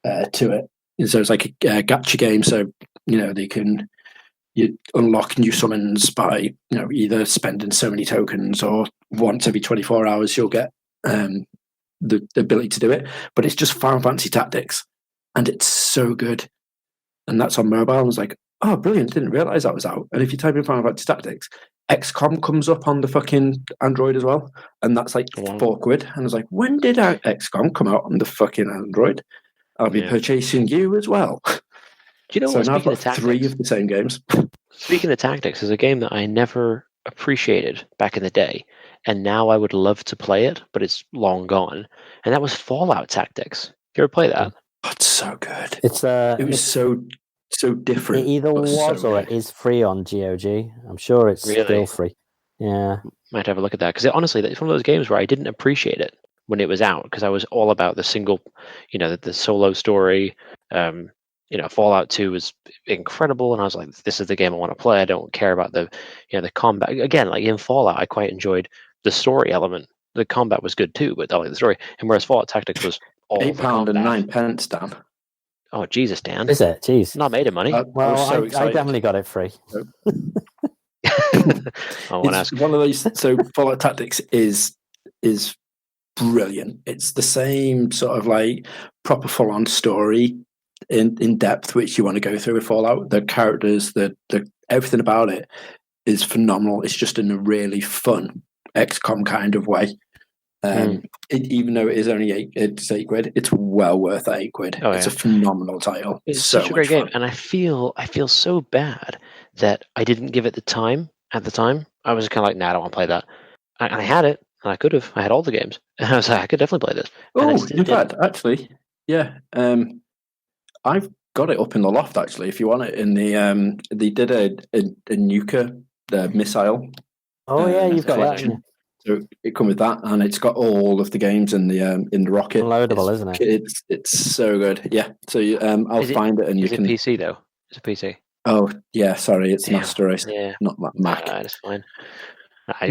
to it. And so it's like a gacha game, so you unlock new summons by either spending so many tokens or once every 24 hours you'll get the ability to do it. But it's just Final Fantasy Tactics. And it's so good. And that's on mobile. And I was like, oh, brilliant. Didn't realize that was out. And if you type in Final Fantasy Tactics, XCOM comes up on the fucking Android as well. And that's like £4. And I was like, when did XCOM come out on the fucking Android? I'll be purchasing you as well. Do you know so what? Now I've got Tactics, 3 of the same games. Speaking of Tactics, is a game that I never appreciated back in the day. And now I would love to play it, but it's long gone. And that was Fallout Tactics. You ever play that? Oh, it's so good. It was so different. It either was or it is free on GOG. I'm sure it's still free. Yeah. Might have a look at that. Because honestly, it's one of those games where I didn't appreciate it when it was out. Because I was all about the single, the solo story. Fallout 2 was incredible. And I was like, this is the game I want to play. I don't care about the combat. Again, like in Fallout, I quite enjoyed the story element. The combat was good too, but I like the story. And whereas Fallout Tactics was all £8.09, Dan. Oh, Jesus, Dan. Is it? Jeez. Not made of money. I definitely got it free. I want to ask. One of those. So Fallout Tactics is brilliant. It's the same sort of like proper full on story in depth which you want to go through with Fallout. The characters, the everything about it is phenomenal. It's just in a really fun XCOM kind of way. Even though it is only it's £8, it's well worth £8. Oh, it's a phenomenal title. It's so such a great game, fun. and I feel so bad that I didn't give it the time. At the time, I was kind of like, "Nah, I don't want to play that." And I had it, and I could have. I had all the games, and I was like, "I could definitely play this." Oh, in fact, actually, yeah, I've got it up in the loft. Actually, if you want it, in the they did a Nuka, the missile. Oh yeah, you've got collection. that. So it come with that, and it's got all of the games in the rocket. Downloadable, isn't it? It's so good. Yeah. So I'll find it, and you can. Is it PC though? It's a PC. Oh yeah, sorry, it's Master Race. Yeah, not Mac. That's fine. I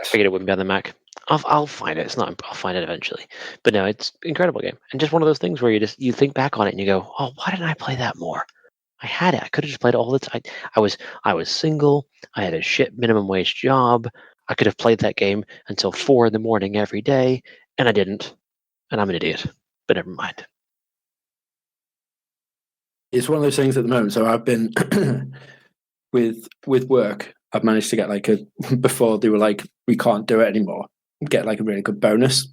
figured it wouldn't be on the Mac. I'll find it. I'll find it eventually. But no, it's an incredible game, and just one of those things where you think back on it and you go, "Oh, why didn't I play that more? I had it. I could have just played it all the time. I was single. I had a shit minimum wage job. I could have played that game until 4 a.m. every day, and I didn't. And I'm an idiot. But never mind. It's one of those things at the moment. So I've been with work. I've managed to get before they were like, we can't do it anymore. Get like a really good bonus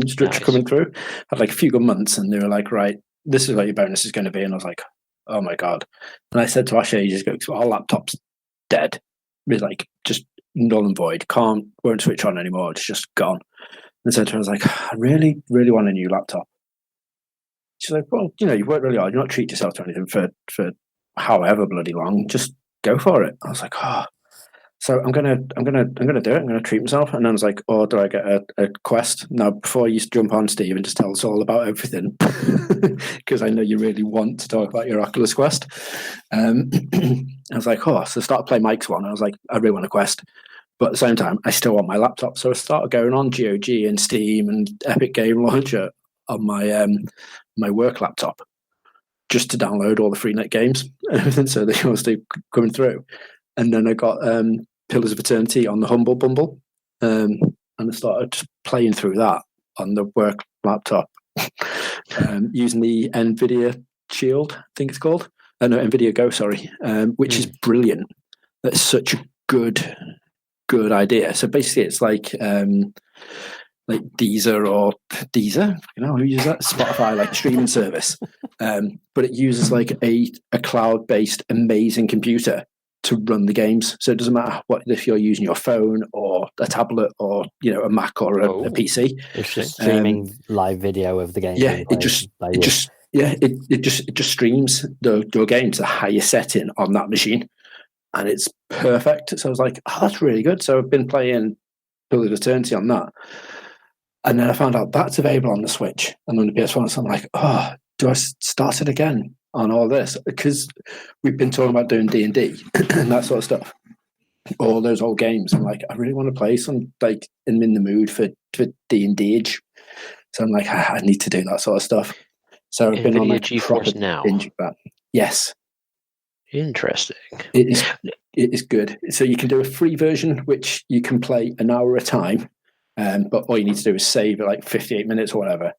structure coming through. Had like a few good months, and they were like, right, this is what your bonus is going to be. And I was like, oh my god. And I said to Ash ages ago, our laptop's dead. It's like just null and void. Won't switch on anymore. It's just gone. And so I was like, I really, really want a new laptop. She's like, well, you've worked really hard. You're not treat yourself to anything for however bloody long. Just go for it. I was like, oh. So I'm gonna do it. I'm gonna treat myself. And then I was like, oh, do I get a quest? Now, before you jump on, Steve, and just tell us all about everything, because I know you really want to talk about your Oculus Quest. I was like, oh, so start playing Mike's one. I was like, I really want a Quest. But at the same time, I still want my laptop. So I started going on GOG and Steam and Epic Game Launcher on my my work laptop just to download all the freenet games and everything, so they all stay coming through. And then I got Pillars of Eternity on the Humble Bumble, and I started just playing through that on the work laptop using the NVIDIA Shield, I think it's called. No, NVIDIA Go, sorry, which is brilliant. That's such a good idea. So basically, it's like Deezer, who uses that? Spotify, like a streaming service. But it uses like a cloud-based amazing computer to run the games. So it doesn't matter if you're using your phone or a tablet or a Mac or a PC. It's just streaming live video of the game. Yeah, it just streams your game to the highest setting on that machine, and it's perfect. So I was like, oh, that's really good. So I've been playing Pillars of Eternity on that. And then I found out that's available on the Switch and on the PS1. So I'm like, oh, do I start it again on all this? Because we've been talking about doing D&D and that sort of stuff. All those old games. I'm like, I really want to play some, I'm in the mood for D&D. So I'm like, I need to do that sort of stuff. So I've been on like GeForce Now. Yes. Interesting. It is good. So you can do a free version, which you can play an hour at a time. But all you need to do is save it like 58 minutes or whatever,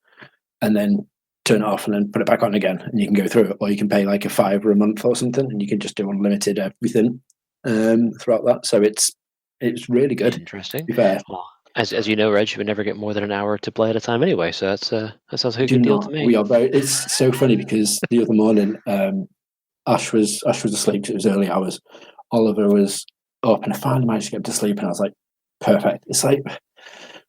and then turn it off and then put it back on again, and you can go through it. Or you can pay like $5 a month or something, and you can just do unlimited everything throughout that. So it's really good. Interesting. To be fair. Well, as you know, Reg, you would never get more than an hour to play at a time anyway. So that sounds like a good deal to me. We are it's so funny because the other morning, Ash was asleep. It was early hours. Oliver was up, and I finally managed to get to sleep, and I was like, perfect. It's like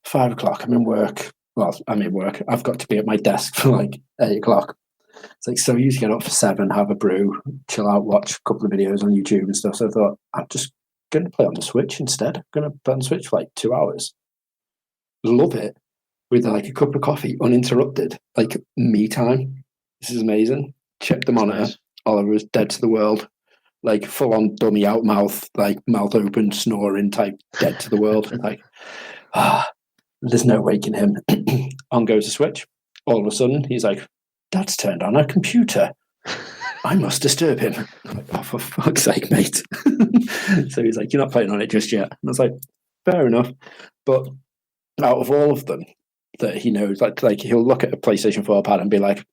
5 o'clock. I'm in work. Well, I'm in work. I've got to be at my desk for like 8 o'clock. It's like, so I usually get up for 7, have a brew, chill out, watch a couple of videos on YouTube and stuff. So I thought, I'm just going to play on the Switch instead. I'm going to play on the Switch for like 2 hours. Love it. With like a cup of coffee, uninterrupted. Like me time. This is amazing. Check the monitor. Nice. Oliver was dead to the world. Like full on dummy out mouth, like mouth open, snoring type, dead to the world. Like, there's no waking him. On goes the Switch. All of a sudden, he's like, Dad's turned on a computer. I must disturb him. I'm like, oh, for fuck's sake, mate. So he's like, you're not playing on it just yet. And I was like, fair enough. But out of all of them that he knows, like he'll look at a PlayStation 4 pad and be like,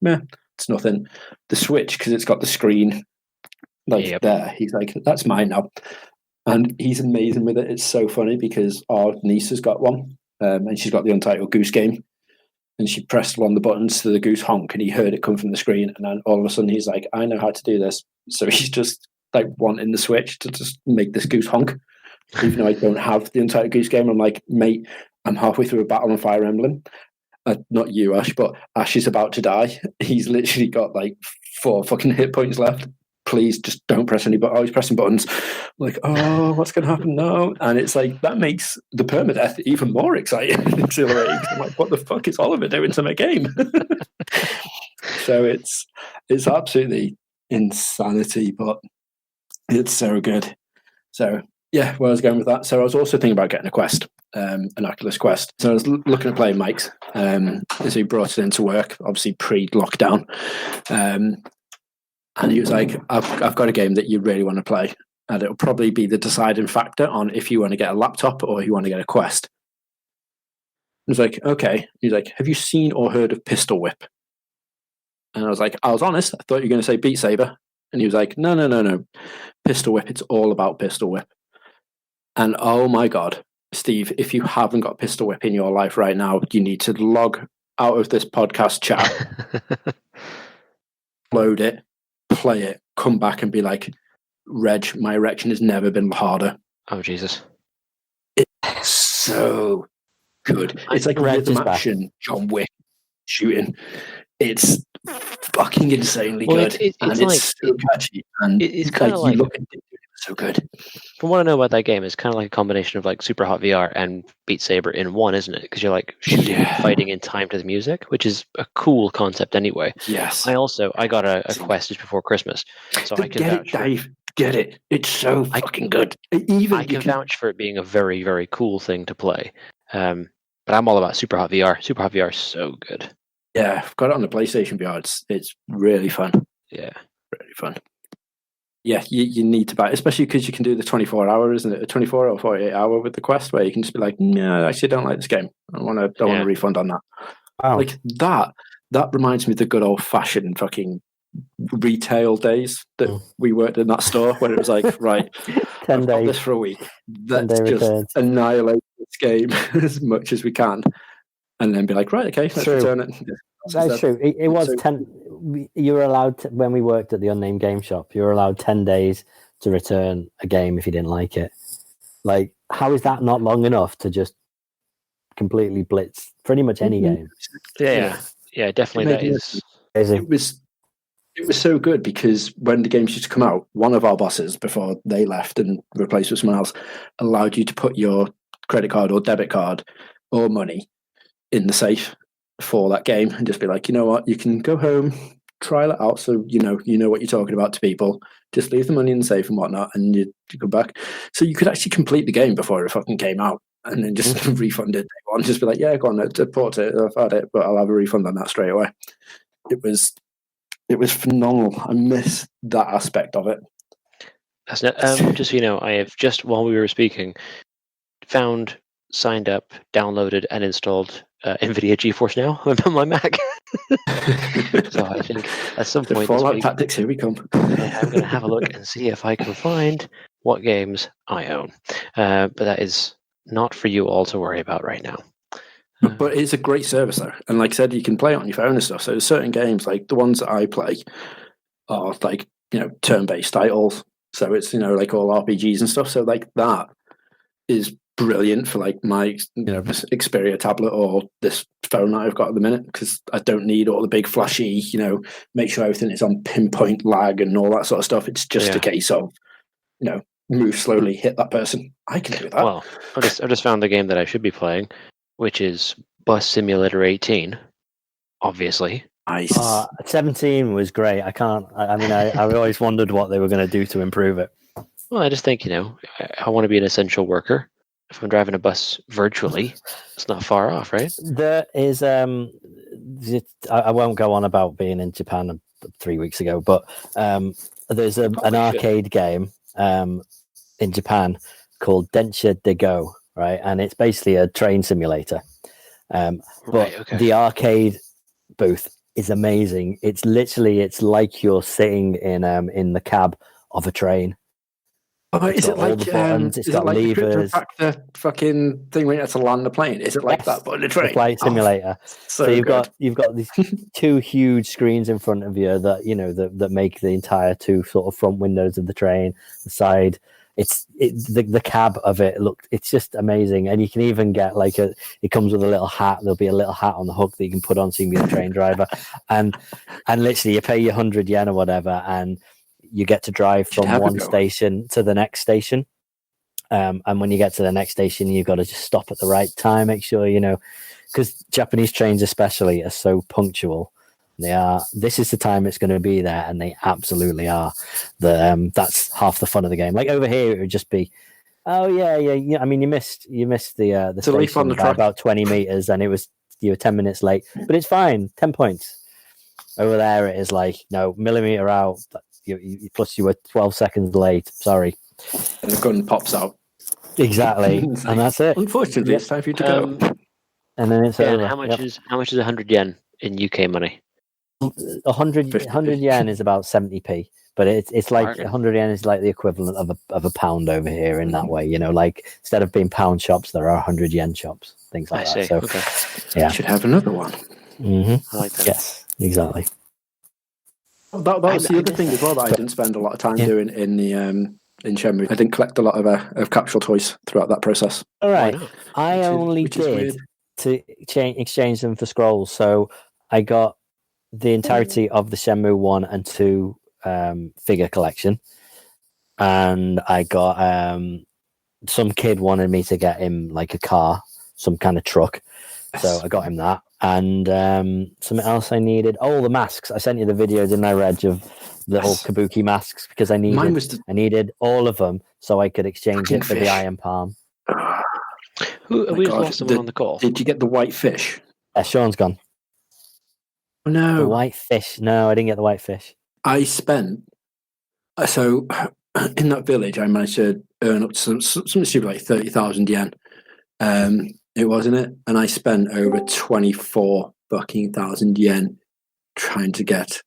meh, it's nothing. The Switch, because it's got the screen there, he's like, that's mine now. And he's amazing with it. It's so funny because our niece has got one, and she's got the Untitled Goose Game. And she pressed one of the buttons to the goose honk, and he heard it come from the screen. And then all of a sudden, he's like, I know how to do this. So he's just like wanting the Switch to just make this goose honk. Even though I don't have the Untitled Goose Game, I'm like, mate, I'm halfway through a battle on Fire Emblem. Not you, Ash, but Ash is about to die. He's literally got like 4 fucking hit points left. Please just don't press any buttons. Oh, he's pressing buttons. I'm like, oh, what's going to happen now? And it's like, that makes the permadeath even more exciting and exhilarating. I'm like, what the fuck is Oliver doing to my game? So it's absolutely insanity, but it's so good. So yeah, where I was going with that. So I was also thinking about getting a Quest, an Oculus Quest. So I was looking at playing Mike's. So he brought it into work, obviously pre-lockdown. And he was like, I've got a game that you really want to play. And it'll probably be the deciding factor on if you want to get a laptop or if you want to get a Quest. I was like, okay. He's like, have you seen or heard of Pistol Whip? And I was like, I was honest. I thought you were going to say Beat Saber. And he was like, no. Pistol Whip, it's all about Pistol Whip. And oh my God, Steve, if you haven't got Pistol Whip in your life right now, you need to log out of this podcast chat, load it, play it, come back and be like, Reg, my erection has never been harder. Oh, Jesus. It's so good. It's like rhythm action, John Wick shooting. It's fucking insanely good. It's so catchy. And it's kind of like, you look at it, it's so good. From what I know about that game, it's kind of like a combination of like Superhot VR and Beat Saber in one, isn't it? Because you're like shooting and fighting in time to the music, which is a cool concept anyway. Yes. I got a Quest just before Christmas, so I can vouch for it. Get it. It's so fucking good. I can vouch for it being a very, very cool thing to play. But I'm all about Superhot VR. Superhot VR is so good. Yeah, I've got it on the PlayStation VR. It's really fun. Yeah. Really fun. Yeah, you need to buy it, especially because you can do the 24-hour, isn't it? A 24 or 48-hour with the Quest, where you can just be like, no, I actually don't like this game. I want a refund on that. Wow. Like that reminds me of the good old-fashioned fucking retail days that we worked in that store, where it was like, right, 10 I've days. got this for a week. Let's just annihilate this game as much as we can. And then be like, right, okay, let's return it. That's true. It was 10. You were allowed to, when we worked at the Unnamed Game Shop, you were allowed 10 days to return a game if you didn't like it. Like, how is that not long enough to just completely blitz pretty much any game? Yeah, definitely. That is. It was so good because when the games used to come out, one of our bosses, before they left and replaced with someone else, allowed you to put your credit card or debit card or money in the safe for that game and just be like, you know what, you can go home, trial it out, so you know what you're talking about to people. Just leave the money in the safe and whatnot, and you come back. So you could actually complete the game before it fucking came out, and then just refund it. And just be like, yeah, go on, port it. I've had it, but I'll have a refund on that straight away. It was phenomenal. I miss that aspect of it. Just so you know, I have just while we were speaking, found, signed up, downloaded, and installed NVIDIA GeForce Now on my Mac. So I think at some point Fallout Tactics, here we come. I'm going to have a look and see if I can find what games I own. But that is not for you all to worry about right now. But it's a great service though, and like I said, you can play it on your phone and stuff. So there's certain games, like the ones that I play, are like turn-based titles. So it's like all RPGs and stuff. So like that is brilliant for like my Xperia tablet or this phone that I've got at the minute, because I don't need all the big flashy, make sure everything is on pinpoint lag and all that sort of stuff. It's just a case of move slowly, hit that person. I can do that. Well, I just found the game that I should be playing, which is Bus Simulator 18, obviously. Nice. 17 was great. I've always wondered what they were going to do to improve it. Well, I just think, I want to be an essential worker. If I'm driving a bus virtually, it's not far off, right? There is, I won't go on about being in Japan 3 weeks ago. But there's an arcade game in Japan called Densha de Go, right? And it's basically a train simulator. But the arcade booth is amazing. It's like you're sitting in the cab of a train. Oh, is it like buttons, it's got levers? The fucking thing where you have to land the plane. Is it like that, but in a train? The flight simulator. So you've got these two huge screens in front of you that make the entire two sort of front windows of the train, the side. The cab of it it's just amazing, and you can even get it comes with a little hat. There'll be a little hat on the hook that you can put on so you can be a train driver, and literally you pay your 100 yen or whatever, and you get to drive from one station to the next station. And when you get to the next station, you've got to just stop at the right time. Make sure because Japanese trains especially are so punctual. They are. This is the time it's going to be there, and they absolutely are. That's half the fun of the game. Like over here, it would just be, oh yeah. I mean, you missed the station by about 20 meters, and you were 10 minutes late, but it's fine. 10 points. Over there, it is like no millimeter out. Plus, you were 12 seconds late. Sorry, and the gun pops out. Exactly, and that's it. Unfortunately, it's time for you to go. And then it's over. How much is 100 yen in UK money? 100 yen is about 70p, but it's like 100 yen is like the equivalent of a pound over here in that way. Like instead of being pound shops, there are 100 yen shops, things like that. So, yeah, you should have another one. Mm-hmm. I like that. Yes, exactly. That was the other thing as well that I didn't spend a lot of time doing in Shenmue. I didn't collect a lot of capsule toys throughout that process. All right, I only did to exchange them for scrolls. So I got the entirety of the Shenmue 1 and 2 figure collection, and I got some kid wanted me to get him like a car, some kind of truck, so I got him that, and something else I needed. Oh, the masks! I sent you the video, didn't I, Reg, of the old Kabuki masks, because I needed all of them so I could exchange it for the Iron Palm. We lost someone on the call. Did you get the white fish? Sean's gone. No. The white fish. No, I didn't get the white fish. I spent... So, in that village, I managed to earn up to something stupid like 30,000 yen. It wasn't it? And I spent over 24,000 yen trying to get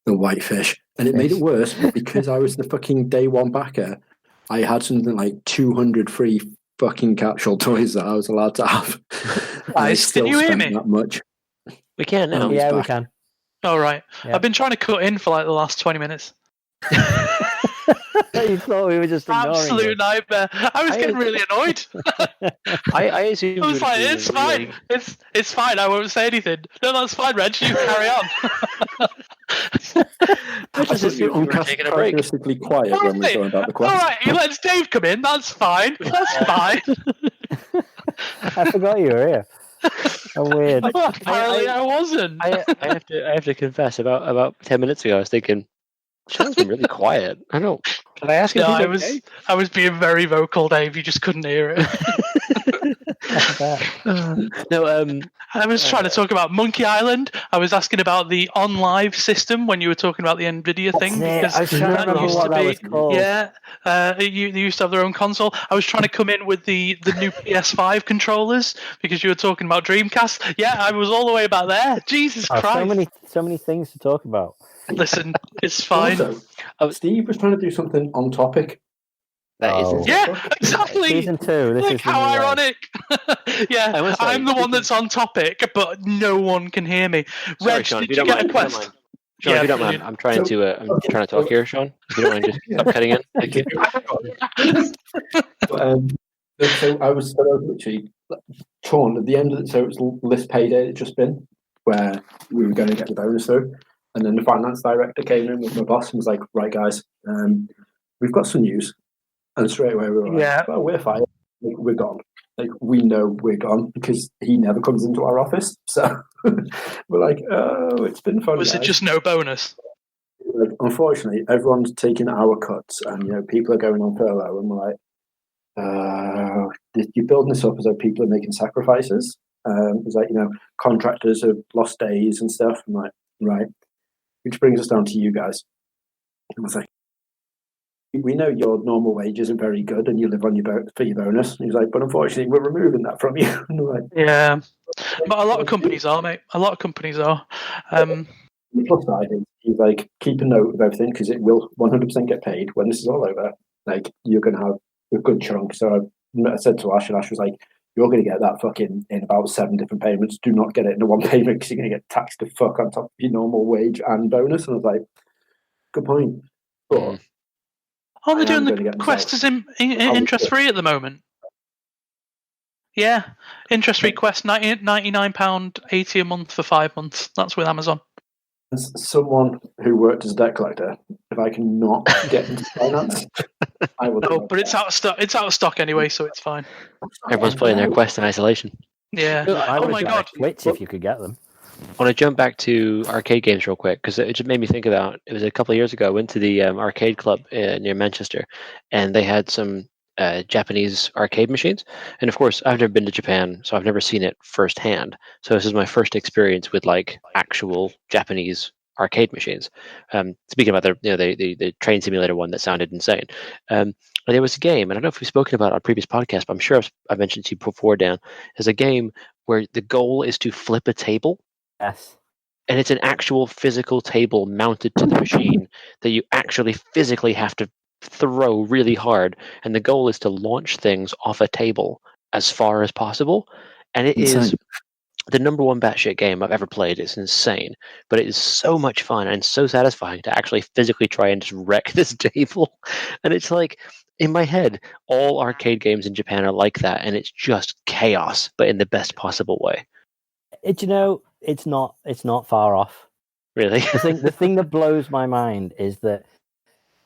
the white fish. And it made it worse because I was the fucking day one backer. I had something like 200 free fucking capsule toys that I was allowed to have. Guys, can you hear me? That much. We can now. Yeah, we can. All right. Yeah. I've been trying to cut in for like the last 20 minutes. You thought we were just ignoring absolute nightmare. I was getting really annoyed. I assume I was like, it's fine. It's fine. I won't say anything. No, that's fine, Reg. You carry on. I just assumed we were taking a break. Quiet when we're going about the quest. All right, you let Steve come in. That's fine. That's fine. I forgot you were here. Oh, weird. Apparently, I wasn't. I have to confess. About 10 minutes ago, I was thinking, Sean's been really quiet. I don't. Did I ask him? No, I was being very vocal, Dave. You just couldn't hear it. No, I was trying to talk about Monkey Island. I was asking about the OnLive system when you were talking about the Nvidia thing. Because I was trying to remember what that was called. Yeah, they used to have their own console. I was trying to come in with the new PS5 controllers because you were talking about Dreamcast. Yeah, I was all the way back there. Jesus Christ! So many things to talk about. Listen, it's fine. Also, Steve was trying to do something on topic. Yeah, exactly. Season 2. This is how ironic. Yeah, I'm the one that's on topic, but no one can hear me. Sorry, Reg, Sean, did you get a quest? Sean, if you don't mind, I'm trying to talk here, Sean. If you don't mind, just stop cutting in. Thank you. So I was literally torn at the end of it. So it was list payday had just been where we were going to get the bonus through, and then the finance director came in with my boss and was like, "Right, guys, we've got some news." And straight away we were like, "Well, we're fired. Like, we're gone. Like, we know we're gone because he never comes into our office." So we're like, "Oh, it's been fun." Was it just no bonus? Like, unfortunately, everyone's taking our cuts, and people are going on furlough, and we're like, "You're building this up as though people are making sacrifices." It's like contractors have lost days and stuff. I'm like, right. which brings us down to you guys. I was like, we know your normal wage isn't very good and you live on for your bonus. He's like, but unfortunately, we're removing that from you. And I'm like, yeah, but a lot of companies are, mate. A lot of companies are. The plus side is, he's like, keep a note of everything because it will 100% get paid when this is all over. Like, you're going to have a good chunk. So I said to Ash, and Ash was like, you're going to get that fucking in about 7 different payments. Do not get it in one payment because you're going to get taxed the fuck on top of your normal wage and bonus. And I was like, good point. But are they doing the quest as interest-free at the moment? Yeah, interest-free quest, £99.80 a month for 5 months. That's with Amazon. As someone who worked as a debt collector, if I can not get into finance, I will. No, but it's out of stock. It's out of stock anyway, so it's fine. Everyone's playing their quest in isolation. Yeah. I oh my god. Twitch if you could get them. I want to jump back to arcade games real quick because it just made me think about. It was a couple of years ago. I went to the arcade club near Manchester, and they had some Japanese arcade machines. And of course, I've never been to Japan, so I've never seen it firsthand. So this is my first experience with like actual Japanese arcade machines. Speaking about the train simulator one that sounded insane. And there was a game, and I don't know if we've spoken about it on previous podcasts, but I'm sure I've mentioned to you before, Dan. There's a game where the goal is to flip a table. Yes. And it's an actual physical table mounted to the machine that you actually physically have to throw really hard. And the goal is to launch things off a table as far as possible. And it is the number one batshit game I've ever played. It's insane. But it is so much fun and so satisfying to actually physically try and just wreck this table. And it's like, in my head, all arcade games in Japan are like that. And it's just chaos, but in the best possible way. It's not far off. Really? The thing that blows my mind is that,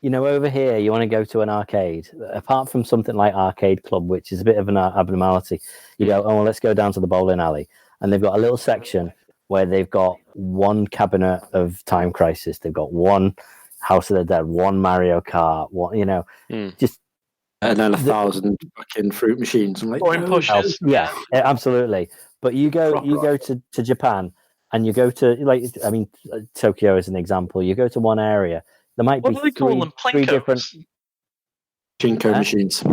over here, you want to go to an arcade. Apart from something like Arcade Club, which is a bit of an abnormality, you go, oh, well, let's go down to the bowling alley. And they've got a little section where they've got one cabinet of Time Crisis. They've got one House of the Dead, one Mario Kart, just... And then 1,000 fucking fruit machines. I'm like, pushes. Yeah, absolutely. But you go to Japan, and you go to Tokyo as an example. You go to one area. There might be three different pachinko machines.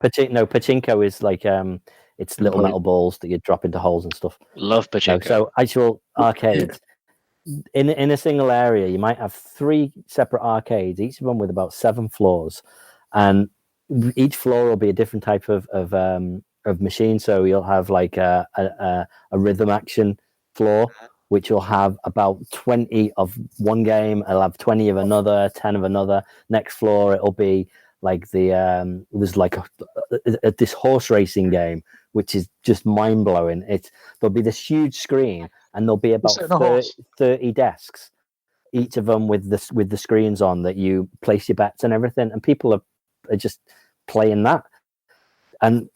Pachinko is like it's little metal balls that you drop into holes and stuff. Love pachinko. So actual arcades in a single area, you might have 3 separate arcades, each of them with about 7 floors, and each floor will be a different type of machine. So you'll have like a rhythm action floor, which will have about 20 of one game. It'll have 20 of another, 10 of another. Next floor, it'll be like there's like this horse racing game, which is just mind blowing. There'll be this huge screen, and there'll be about 30 desks, each of them with the screens on that you place your bets and everything, and people are just playing that, and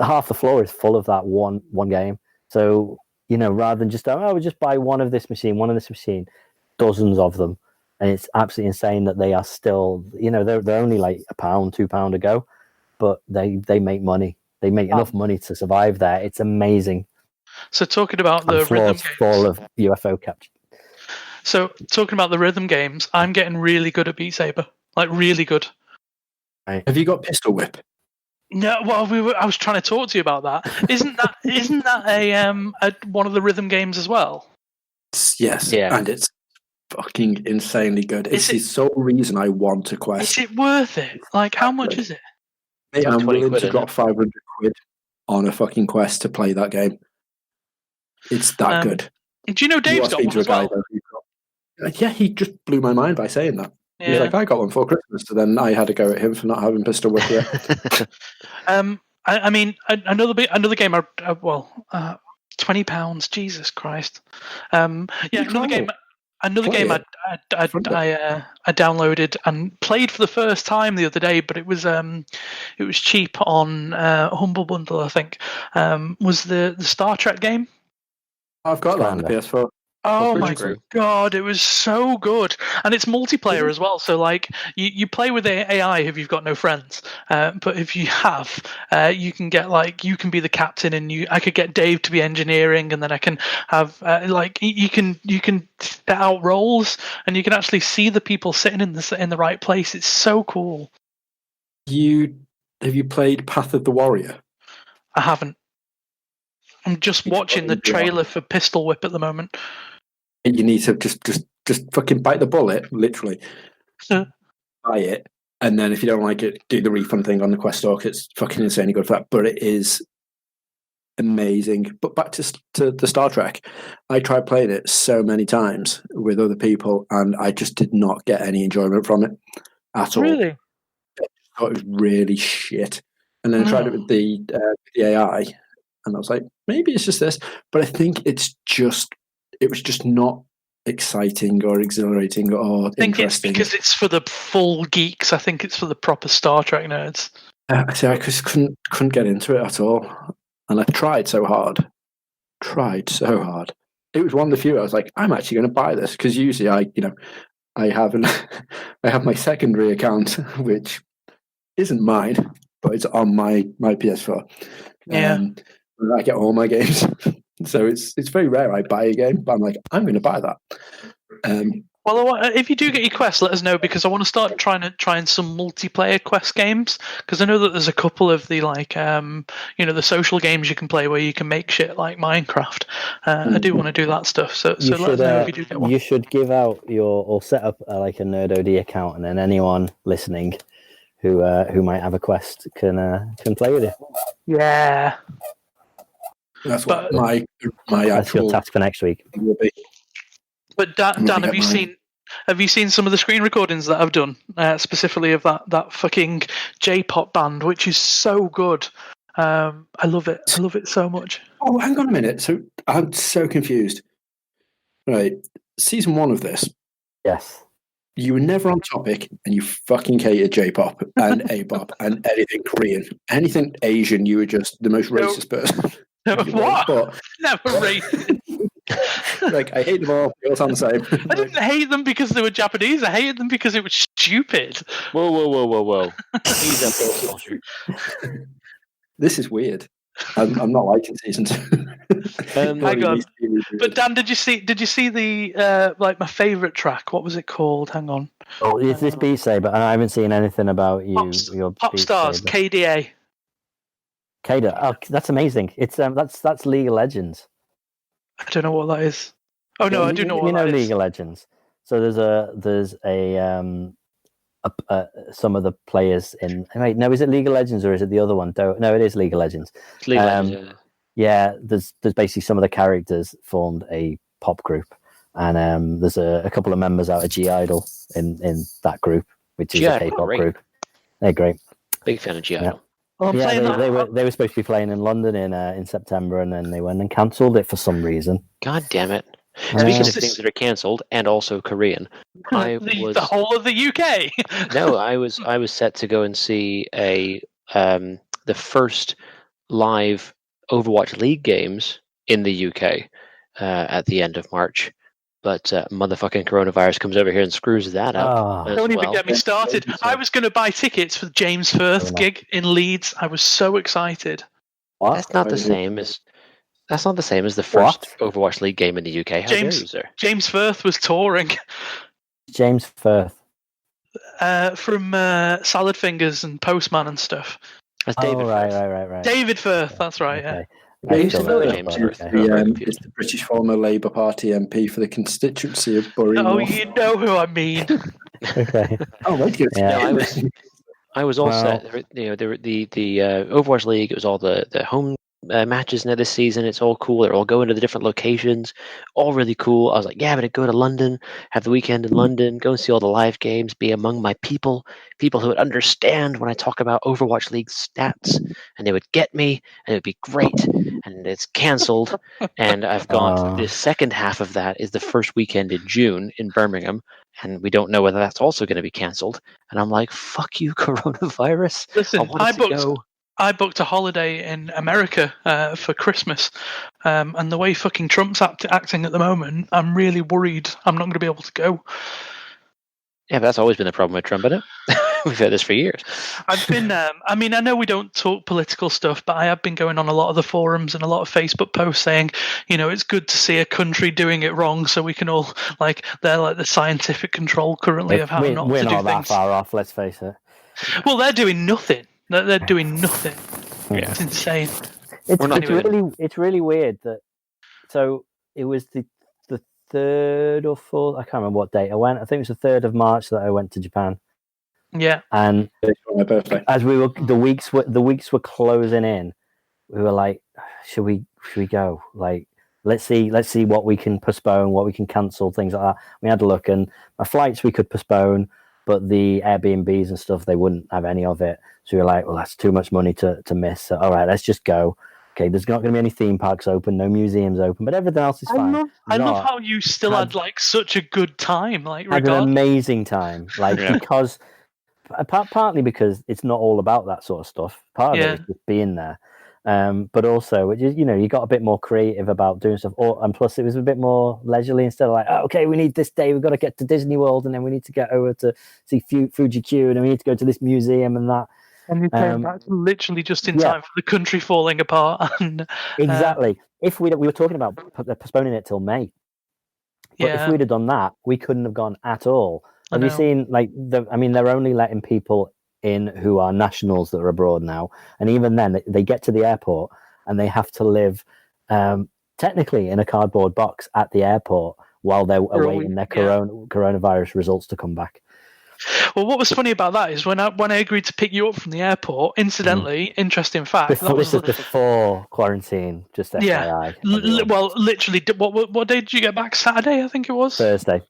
half the floor is full of that one game. So rather than just we'll just buy one of this machine, dozens of them, and it's absolutely insane that they are still they're only like £1, £2 a go, but they make money. They make enough money to survive there. It's amazing. So talking about the rhythm games, full of UFO capture. So talking about the rhythm games, I'm getting really good at Beat Saber, like really good. Right. Have you got Pistol Whip? No, well, I was trying to talk to you about that. Isn't that a one of the rhythm games as well? Yes, yeah. And it's fucking insanely good. It's the sole reason I want to quest. Is it worth it? Like, how much is it? Mate, I'm willing to drop 500 quid on a fucking quest to play that game. It's that good. Do you know Dave's got one as well? Yeah, he just blew my mind by saying that. Yeah. He's like, I got one for Christmas, so then I had to go at him for not having Pistol Whip yet. I mean, another game. £20. Jesus Christ. Another game I downloaded and played for the first time the other day, but it was cheap on Humble Bundle, I think. Was the Star Trek game? I've got that on the PS4. Oh my god, it was so good, and it's multiplayer as well. So like, you play with AI if you've got no friends, but if you have, you can get you can be the captain, and I could get Dave to be engineering, and then I can have you can set out roles, and you can actually see the people sitting in the right place. It's so cool. Have you played Path of the Warrior? I haven't. I'm just watching the trailer for Pistol Whip at the moment. You need to just fucking bite the bullet, literally. Buy it, and then if you don't like it, do the refund thing on the Quest Store. It's fucking insanely good for that. But it is amazing. But back to the Star Trek, I tried playing it so many times with other people, and I just did not get any enjoyment from it at all. Really? I thought it was really shit. And then I tried it with the AI, and I was like, maybe it's just this. But I think it was just not exciting or exhilarating or interesting. I think it's because it's for the full geeks. I think it's for the proper Star Trek nerds. I just couldn't get into it at all, and I tried so hard. It was one of the few I was like, I'm actually going to buy this, because usually I have my secondary account, which isn't mine, but it's on my PS4. Yeah, I get all my games. So it's very rare I buy a game, but I'm like, I'm going to buy that. Well, if you do get your Quest, let us know, because I want to start trying some multiplayer Quest games, because I know that there's a couple of the the social games you can play where you can make shit like Minecraft. I do want to do that stuff. So let us know if you do get one. You should give out or set up a NerdOD account, and then anyone listening who might have a Quest can play with you. Yeah. That's what my that's your task for next week. Will be. But Dan, have you seen some of the screen recordings that I've done, specifically of that fucking J-pop band, which is so good. I love it. I love it so much. Oh, hang on a minute. So I'm so confused. Right, season 1 of this. Yes. You were never on topic, and you fucking hated J-pop and A-pop and anything Korean, anything Asian. You were just the most racist person. What? Never racist. Like, I hate them all. They all sound the same. I didn't hate them because they were Japanese. I hated them because it was stupid. Whoa. He's up there, soldier. This is weird. I'm not liking season 2. Hang on. But Dan, did you see the my favourite track? What was it called? Hang on. Oh, is this Beat Saber? I haven't seen anything about you. Your Pop Stars, Saber. KDA. KDA. Oh, that's amazing. It's that's League of Legends. I don't know what that is. Oh no, I do know what that is. League of Legends. So there's some of the players in. Wait, no, is it League of Legends or is it the other one? No, it is League of Legends. It's League of Legends. Yeah, there's basically some of the characters formed a pop group, and there's a couple of members out of G-Idol in that group, which is a K-pop group. They're great. Big fan of G-Idol. Yeah. Well, they were supposed to be playing in London in September, and then they went and cancelled it for some reason. God damn it! Speaking of things that are cancelled, and also Korean, the whole of the UK. No, I was set to go and see the first live Overwatch League games in the UK at the end of March. But motherfucking coronavirus comes over here and screws that up. Don't even get me started. I was going to buy tickets for the James Firth gig in Leeds. I was so excited. What? That's not the same as the first Overwatch League game in the UK. How dare you, sir? James Firth was touring. James Firth. From Salad Fingers and Postman and stuff. That's David Firth. Right. David Firth, that's right, okay. yeah. James Firth. It's the British former Labour Party MP for the constituency of Bury North. You know who I mean. Okay. Oh, wait, yeah. I was all set. There were the Overwatch League. It was all the home matches now this season. It's all cool. They're all going to the different locations. All really cool. I was like, yeah, I'm going to go to London, have the weekend in London, go and see all the live games, be among my people who would understand when I talk about Overwatch League stats, and they would get me, and it would be great. And it's cancelled, and I've got the second half of that is the first weekend in June in Birmingham, and we don't know whether that's also going to be cancelled. And I'm like, fuck you, coronavirus. Listen, I booked a holiday in America for Christmas, and the way fucking Trump's acting at the moment, I'm really worried I'm not going to be able to go. Yeah, but that's always been the problem with Trump, isn't it? We've had this for years. I've been, I mean, I know we don't talk political stuff, but I have been going on a lot of the forums and a lot of Facebook posts saying, it's good to see a country doing it wrong, so we can all, they're like the scientific control currently of how not to do things. We're not that far off, let's face it. Well, they're doing nothing. They're doing nothing. Yeah. It's insane. It's really weird that. So it was the 3rd or 4th. I can't remember what date I went. I think it was the 3rd of March that I went to Japan. Yeah. And my birthday. As the weeks were closing in, we were like, should we go? Like, let's see what we can postpone, what we can cancel, things like that. We had a look, and our flights we could postpone, but the Airbnbs and stuff, they wouldn't have any of it. So we were like, well, that's too much money to miss. So, all right, let's just go. Okay, there's not going to be any theme parks open, no museums open, but everything else is fine. I love how you still had such a good time. Had an amazing time, because partly because it's not all about that sort of stuff. Part of it is just being there, but also you got a bit more creative about doing stuff. And plus, it was a bit more leisurely instead of like, okay, we need this day, we've got to get to Disney World, and then we need to get over to see Fuji Q, and then we need to go to this museum and that. And you came back literally just in time for the country falling apart. And exactly. If we were talking about postponing it till May, but if we'd have done that, we couldn't have gone at all. Have you seen they're only letting people in who are nationals that are abroad now, and even then they get to the airport and they have to live technically in a cardboard box at the airport while they're awaiting their coronavirus results to come back. Well, what was funny about that is when I agreed to pick you up from the airport, incidentally, interesting fact. This is before quarantine, just FYI. Yeah. Well, literally, what day did you get back? Saturday, I think it was? Thursday.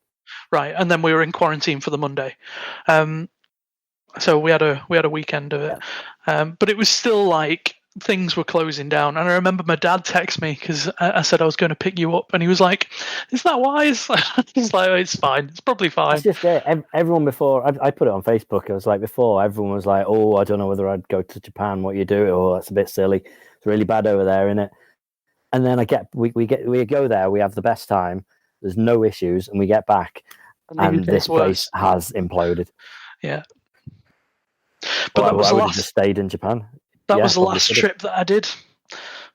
Right, and then we were in quarantine for the Monday. So we had a weekend of it. But it was still like things were closing down, and I remember my dad texted me because I said I was going to pick you up, and he was like, "Is that wise?" He's like, "It's fine. It's probably fine." It's just it. Everyone before I put it on Facebook. It was like before everyone was like, "Oh, I don't know whether I'd go to Japan. What you do? Oh, that's a bit silly. It's really bad over there, isn't it?" And then we go there. We have the best time. There's no issues, and we get back, and this place has imploded. Yeah. But that was I would have just stayed in Japan. That was the last trip that I did.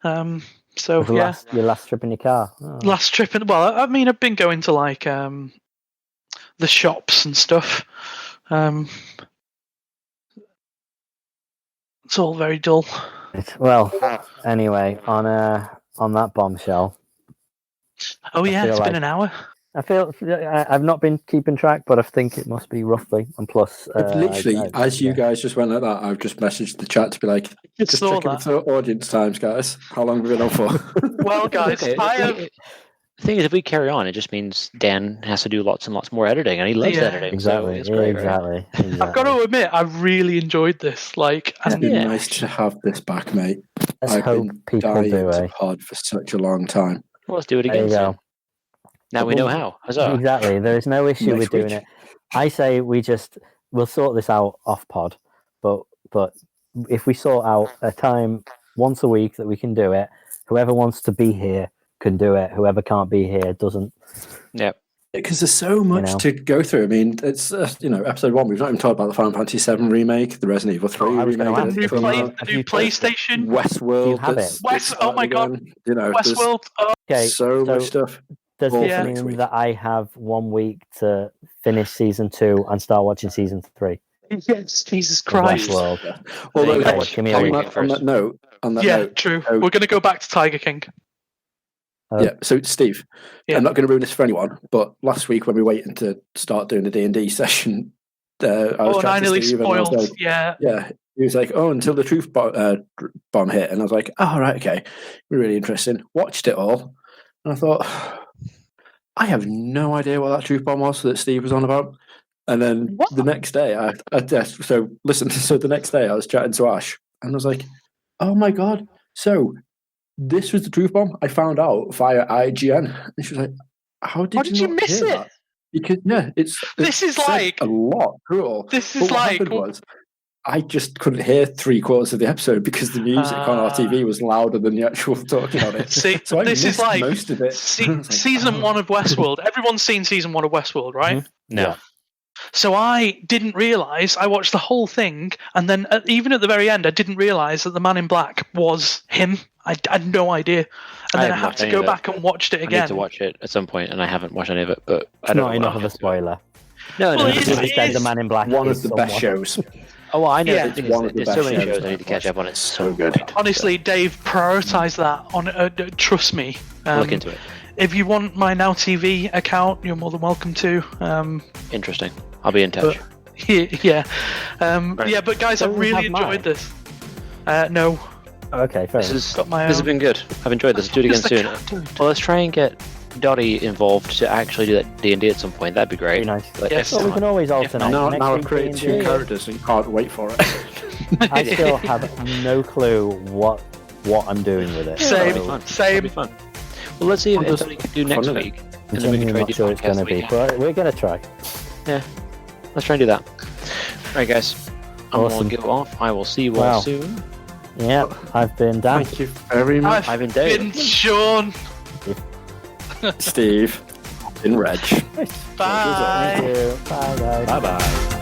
Your last trip in your car. Oh. Last trip I've been going to the shops and stuff. It's all very dull. Well, anyway, on that bombshell. Oh yeah, it's been an hour. I feel I've not been keeping track, but I think it must be roughly. And plus, literally, as you guys just went like that, I've just messaged the chat to be like, just checking for audience times, guys. How long have we been on for? Well, guys, the thing is, if we carry on, it just means Dan has to do lots and lots more editing, and he loves editing. Exactly. So it's great, exactly. I've got to admit, I really enjoyed this. It's been nice to have this back, mate. I've been dying to pod for such a long time. Well, let's do it again. There you go. Now we know how. Huzzah. Exactly. There is no issue with doing it. I say we'll sort this out off pod, but if we sort out a time once a week that we can do it, whoever wants to be here can do it. Whoever can't be here doesn't. Yep. Because there's so much to go through. I mean, it's episode 1. We've not even talked about the Final Fantasy VII remake, the Resident Evil 3 remake, the new PlayStation, Westworld. Oh my god! Westworld. Okay, so much stuff. Does this mean that I have 1 week to finish season 2 and start watching season 3? Yes, Jesus Christ. Although, give me a week. On that note, true. We're going to go back to Tiger King. So Steve, I'm not going to ruin this for anyone, but last week when we were waiting to start doing the D&D session, I was I nearly spoiled. Yeah. He was like, until the truth bomb hit. And I was like, right, okay. Really interesting. Watched it all. And I thought, I have no idea what that truth bomb was that Steve was on about. And then the next day, so the next day I was chatting to Ash and I was like, oh my God. So this was the truth bomb I found out via IGN. And she was like, how did you miss it? That? Because this is like a lot. Cool. This is what happened was I just couldn't hear 3/4 of the episode because the music on our TV was louder than the actual talking on it. See, so I this missed is like most of it. season 1 of Westworld. Everyone's seen season 1 of Westworld, right? Mm-hmm. No. So I didn't realise, I watched the whole thing, and then even at the very end, I didn't realise that the man in black was him. I had no idea. And then I had to go back and watched it again. I need to watch it at some point, and I haven't watched any of it, but I don't know. Not enough of a spoiler. No, the man in black. One of the best shows. Oh, well, I know. Yeah. There's so many shows I need to catch up on. It's so good. Honestly, Dave, prioritise that. Trust me. Look into it. If you want my Now TV account, you're more than welcome to. Interesting. I'll be in touch. Yeah. But guys, I've really enjoyed this. No. Okay, fair enough. This has been good. I've enjoyed this. Do it again soon. Well, let's try and get Dottie involved to actually do that D&D at some point. That'd be great. Be nice. Yes. Well, we can always alternate. Now Next I've week created 2 D&D. characters and can't wait for it. I still have no clue what I'm doing with it. Same. It'll be fun. Well, let's see if it's something we can do next week. I'm genuinely not sure it's going to be, but we're going to try. Yeah. Let's try and do that. Alright, guys. I'm Awesome. going to go off. I will see you all soon. Yeah, I've been Dan. Thank you very much. I've been Dave. Been Sean. Steve. In Reg. Bye. Thank you. Bye, guys. Bye-bye.